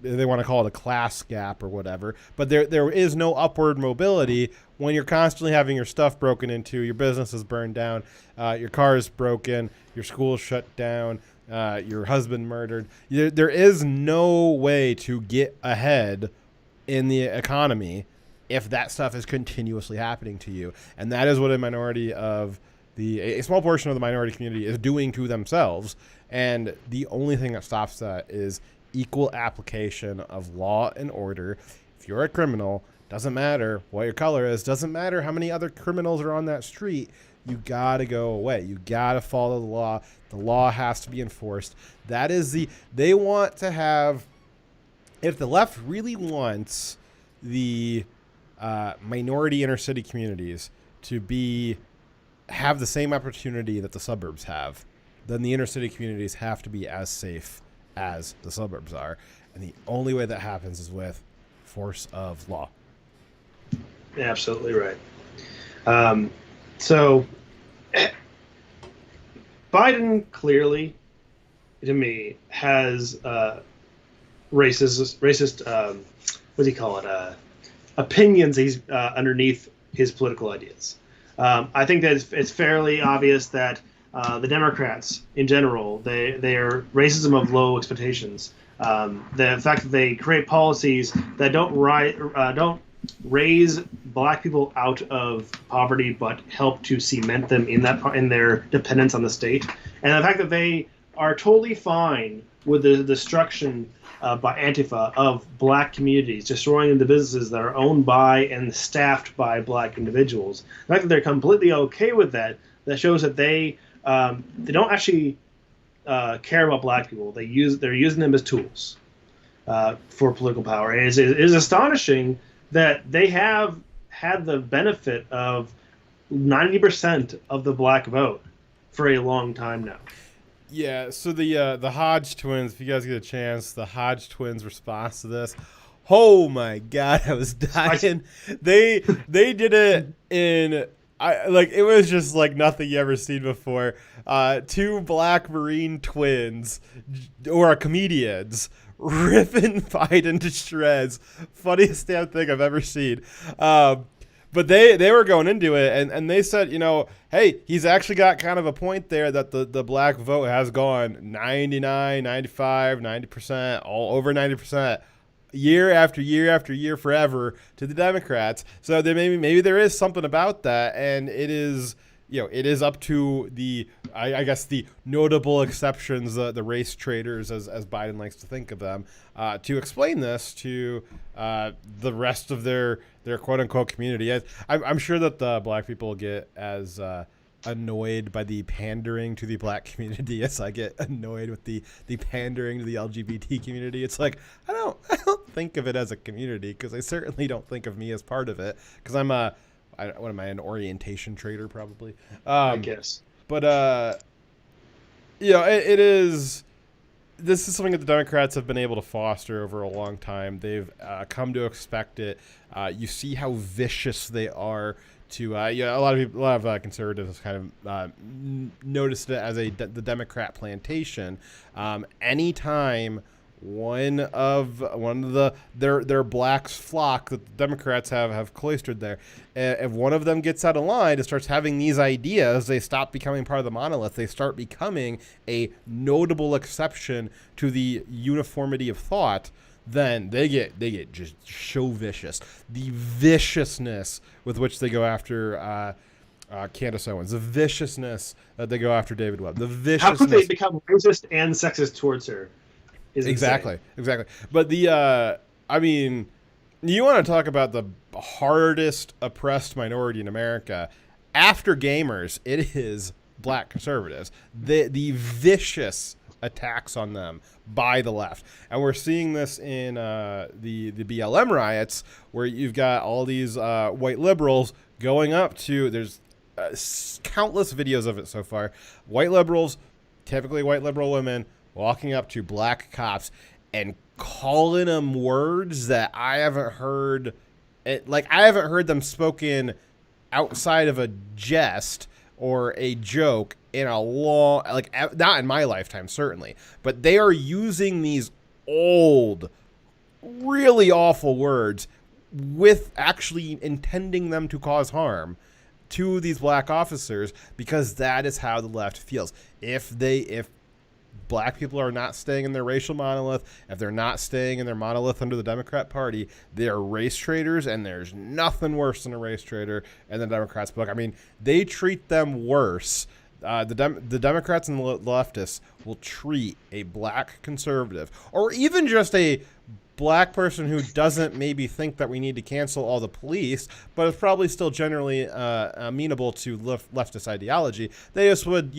they want to call it a class gap or whatever, but there is no upward mobility when you're constantly having your stuff broken into, your business is burned down, your car is broken, your school shut down, your husband murdered. There is no way to get ahead in the economy if that stuff is continuously happening to you, and that is what a small portion of the minority community is doing to themselves. And the only thing that stops that is equal application of law and order. If you're a criminal, doesn't matter what your color is, doesn't matter how many other criminals are on that street, you gotta go away. You gotta follow the law. The law has to be enforced. That is they want to have, if the left really wants the minority inner city communities to have the same opportunity that the suburbs have, then the inner city communities have to be as safe as the suburbs are. And the only way that happens is with force of law. Absolutely right. So Biden clearly, to me, has racist what do you call it? Opinions he's underneath his political ideas. I think that it's fairly obvious that the Democrats, in general, they are racism of low expectations. The fact that they create policies that don't raise black people out of poverty, but help to cement them in their dependence on the state, and the fact that they are totally fine with the destruction by Antifa of black communities, destroying the businesses that are owned by and staffed by black individuals. The fact that they're completely okay with that shows that they don't actually care about black people. They're using them as tools for political power. And it is astonishing that they have had the benefit of 90% of the black vote for a long time now. Yeah, so the Hodge twins, if you guys get a chance, the Hodge twins' response to this, oh my God, I was dying. They did it in, it was just like nothing you ever seen before. Two black Marine twins, or comedians, ripping Biden to shreds. Funniest damn thing I've ever seen. But they were going into it, and they said, hey, he's actually got kind of a point there that the black vote has gone 99, 95, 90%, all over 90%, year after year after year, forever to the Democrats. So maybe there is something about that, and it is up to the, I guess, the notable exceptions, the race traders, as Biden likes to think of them, to explain this to the rest of their quote-unquote community. I'm sure that the black people get as annoyed by the pandering to the black community as I get annoyed with the pandering to the LGBT community. It's like, I don't think of it as a community, because I certainly don't think of me as part of it, because I'm what am I, an orientation trader probably? I guess. But it is. This is something that the Democrats have been able to foster over a long time. They've come to expect it. You see how vicious they are to. A lot of conservatives kind of noticed it as the Democrat plantation. Anytime one of their blacks flock that the Democrats have cloistered there, if one of them gets out of line and starts having these ideas, they stop becoming part of the monolith. They start becoming a notable exception to the uniformity of thought. Then they get just so vicious. The viciousness with which they go after Candace Owens, the viciousness that they go after David Webb, the viciousness. How could they become racist and sexist towards her? Exactly. But you want to talk about the hardest oppressed minority in America. After gamers, it is black conservatives. The vicious attacks on them by the left. And we're seeing this in the BLM riots, where you've got all these white liberals going up to, there's countless videos of it so far, white liberals, typically white liberal women, walking up to black cops and calling them words that I haven't heard. I haven't heard them spoken outside of a jest or a joke in a long, not in my lifetime, certainly. But they are using these old, really awful words with actually intending them to cause harm to these black officers, because that is how the left feels. If black people are not staying in their racial monolith, if they're not staying in their monolith under the Democrat Party, they are race traders, and there's nothing worse than a race trader in the Democrats' book. I mean, they treat them worse the Democrats and the leftists will treat a black conservative, or even just a black person who doesn't maybe think that we need to cancel all the police, but is probably still generally amenable to leftist ideology. They just would,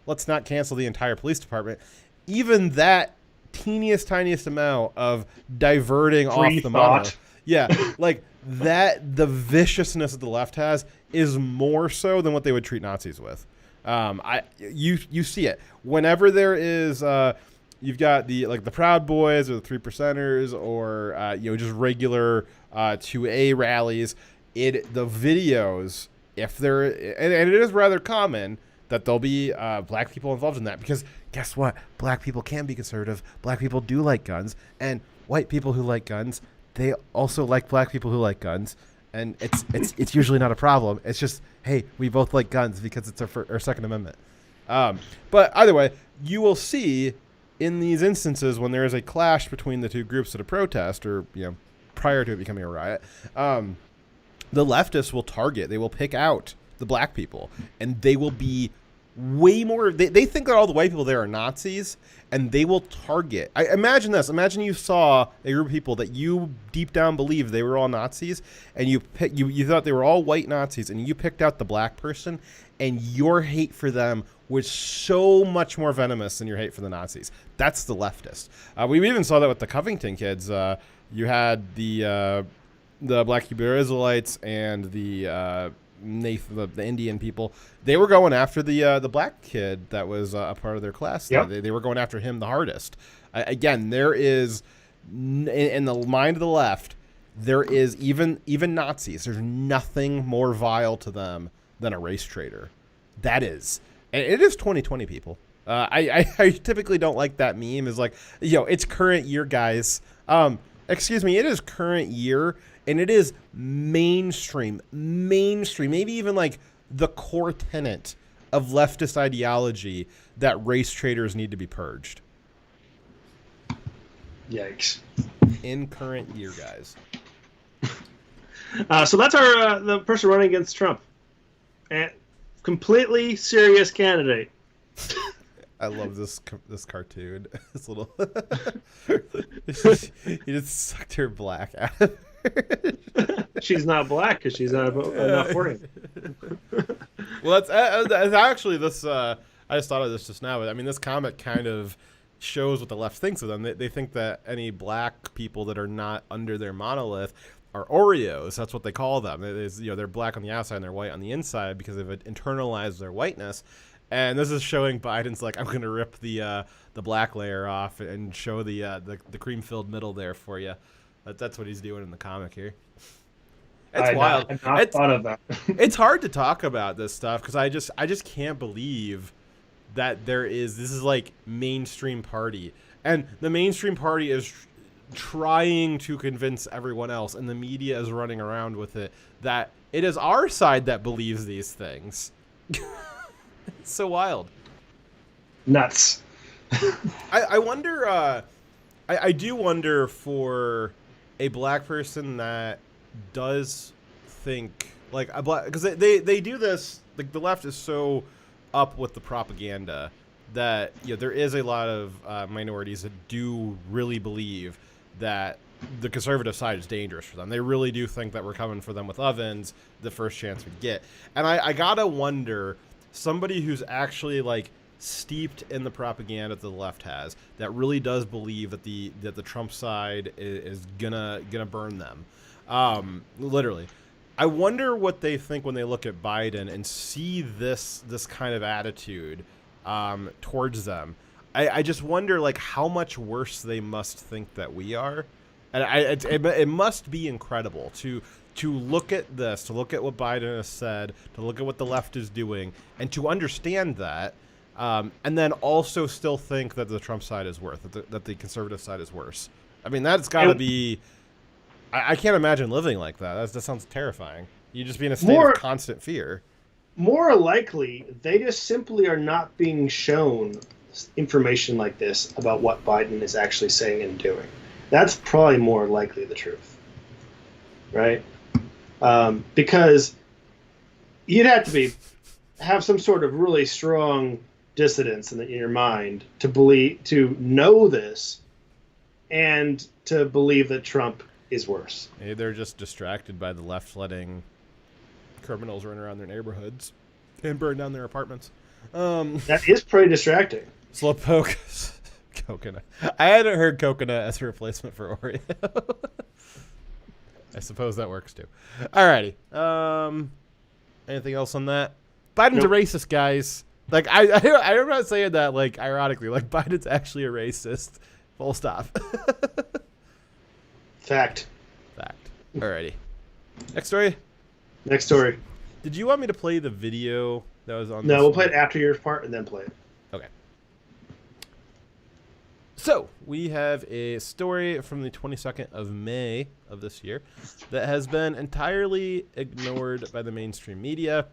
let's not cancel the entire police department. Even that tiniest amount of diverting off the model. Yeah, like that, the viciousness that the left has is more so than what they would treat Nazis with. You see it whenever there is you've got the Proud Boys or the 3%ers or just regular 2A rallies. The videos, if they're and it is rather common that there'll be black people involved in that, because guess what? Black people can be conservative. Black people do like guns, and white people who like guns, they also like black people who like guns, and it's usually not a problem. It's just, hey, we both like guns because it's our Second Amendment. But either way, you will see in these instances when there is a clash between the two groups at a protest, or prior to it becoming a riot, the leftists will target. They will pick out the black people, and they will be way more. They think that all the white people there are Nazis, and they will target. Imagine this. Imagine you saw a group of people that you deep down believed they were all Nazis, and you thought they were all white Nazis, and you picked out the black person, and your hate for them was so much more venomous than your hate for the Nazis. That's the leftist. We even saw that with the Covington kids. You had the Black Hebrew Israelites and the Indian people. They were going after the black kid that was a part of their class. Yep. They were going after him the hardest. Again, there is in the mind of the left, there is even Nazis. There's nothing more vile to them than a race traitor. That is. And it is 2020, people. I typically don't like that meme. Is like, it's current year, guys. Excuse me, it is current year, and it is mainstream, maybe even like the core tenet of leftist ideology that race traitors need to be purged. Yikes. In current year, guys. So that's our the person running against Trump. And completely serious candidate. I love this cartoon. This little he just sucked her black out of her. She's not black because she's not working. Well, that's actually this. I just thought of this just now. But I mean, this comic kind of shows what the left thinks of them. They think that any black people that are not under their monolith are Oreos. That's what they call them. They're black on the outside and they're white on the inside because they've internalized their whiteness. And this is showing Biden's like, I'm going to rip the black layer off and show the cream-filled middle there for you. That's what he's doing in the comic here. It's wild. I've not thought of that. It's hard to talk about this stuff because I just can't believe that this is like mainstream party. And the mainstream party is trying to convince everyone else, and the media is running around with it, that it is our side that believes these things. It's so wild. Nuts. I wonder, I do wonder for a black person that does think like a black, because they do this, like the left is so up with the propaganda that there is a lot of minorities that do really believe that the conservative side is dangerous for them. They really do think that we're coming for them with ovens the first chance we get. And I gotta wonder, somebody who's actually like steeped in the propaganda that the left has, that really does believe that the Trump side is gonna burn them, literally. I wonder what they think when they look at Biden and see this kind of attitude towards them. I just wonder like how much worse they must think that we are, and it must be incredible to look at this, to look at what Biden has said, to look at what the left is doing, and to understand that, and then also still think that the Trump side is worse, that the conservative side is worse. I mean, that's got to be. I can't imagine living like that. That sounds terrifying. You just be in a state of constant fear. More likely, they just simply are not being shown information like this about what Biden is actually saying and doing. That's probably more likely the truth, right? Because you'd have to be have some sort of really strong dissidence in your mind to know this and to believe that Trump is worse. Maybe they're just distracted by the left letting criminals run around their neighborhoods and burn down their apartments. That is pretty distracting. Slowpoke. Coconut. I hadn't heard coconut as a replacement for Oreo. I suppose that works too. Alrighty. Anything else on that? Biden's a racist, guys. Like I'm not saying that like ironically. Like Biden's actually a racist. Full stop. Fact. Alrighty. Next story. Next story. Did you want me to play the video that was on? No, we'll play it after your part and then play it. Okay. So, we have a story from the 22nd of May of this year that has been entirely ignored by the mainstream media,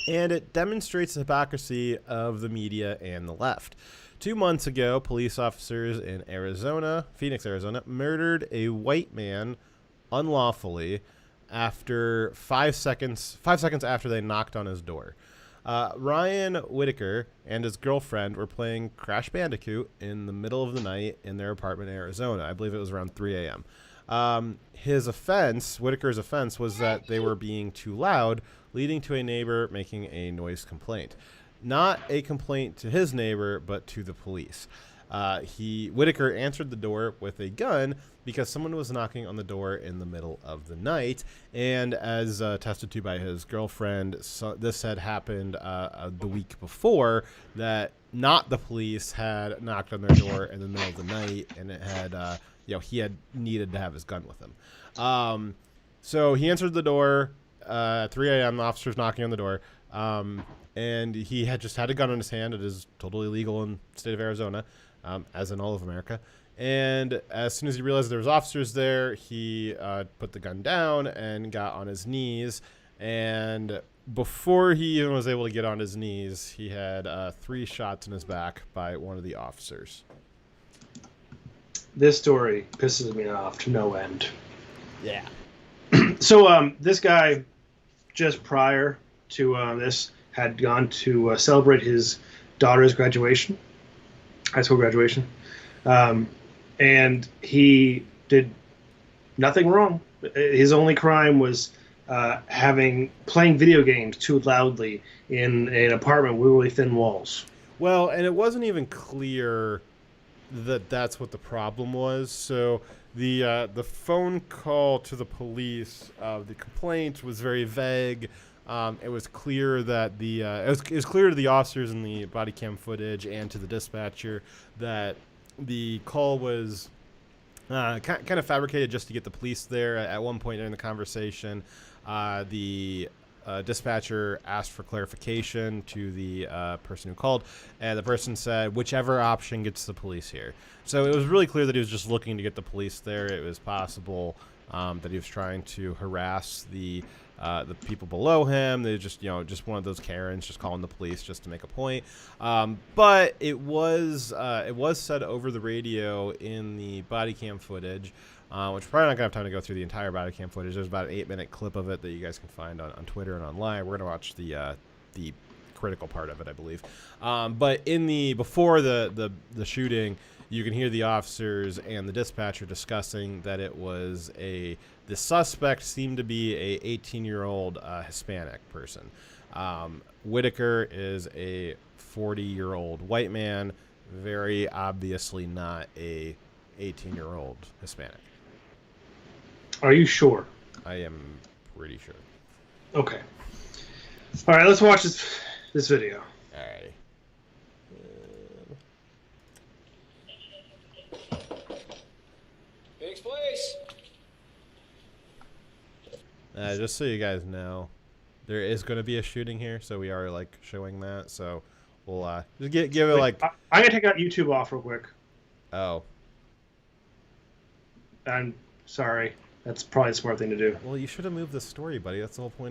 and it demonstrates the hypocrisy of the media and the left. 2 months ago, police officers in Arizona, Phoenix, Arizona, murdered a white man unlawfully after 5 seconds after they knocked on his door. Ryan Whitaker and his girlfriend were playing Crash Bandicoot in the middle of the night in their apartment in Arizona. I believe it was around 3 a.m. Whitaker's offense was that they were being too loud, leading to a neighbor making a noise complaint. Not a complaint to his neighbor, but to the police. Whitaker answered the door with a gun because someone was knocking on the door in the middle of the night. And as attested to by his girlfriend, this had happened the week before, that not the police had knocked on their door in the middle of the night, and it had, he had needed to have his gun with him. So he answered the door at 3 a.m. The officer's knocking on the door. And he had just had a gun in his hand. It is totally legal in the state of Arizona, as in all of America. And as soon as he realized there was officers there, he put the gun down and got on his knees. And before he even was able to get on his knees, he had 3 shots in his back by one of the officers. This story pisses me off to no end. Yeah. So this guy, just prior to this, had gone to celebrate his daughter's graduation, high school graduation. And he did nothing wrong. His only crime was playing video games too loudly in an apartment with really thin walls. Well, and it wasn't even clear that that's what the problem was. So the phone call to the police, the complaint was very vague. It was clear that it was clear to the officers in the body cam footage and to the dispatcher that the call was kind of fabricated just to get the police there. At one point during the conversation, the dispatcher asked for clarification to the person who called, and the person said, whichever option gets the police here. So it was really clear that he was just looking to get the police there. It was possible that he was trying to harass the people below him. They just one of those Karens just calling the police just to make a point. But it was said over the radio in the body cam footage, which we're probably not gonna have time to go through the entire body cam footage. There's about an 8-minute clip of it that you guys can find on Twitter and online. We're gonna watch the critical part of it, I believe. But before the shooting, you can hear the officers and the dispatcher discussing that the suspect seemed to be a 18-year-old Hispanic person. Whitaker is a 40-year-old white man, very obviously not a 18-year-old Hispanic. Are you sure? I am pretty sure. Okay. All right, let's watch this video. All right. Phoenix Place. Just so you guys know, there is going to be a shooting here, so we are showing that. So we'll just give it I'm gonna take out YouTube off real quick. Oh. I'm sorry. That's probably a smart thing to do. Well, you should have moved the story, buddy. That's the whole point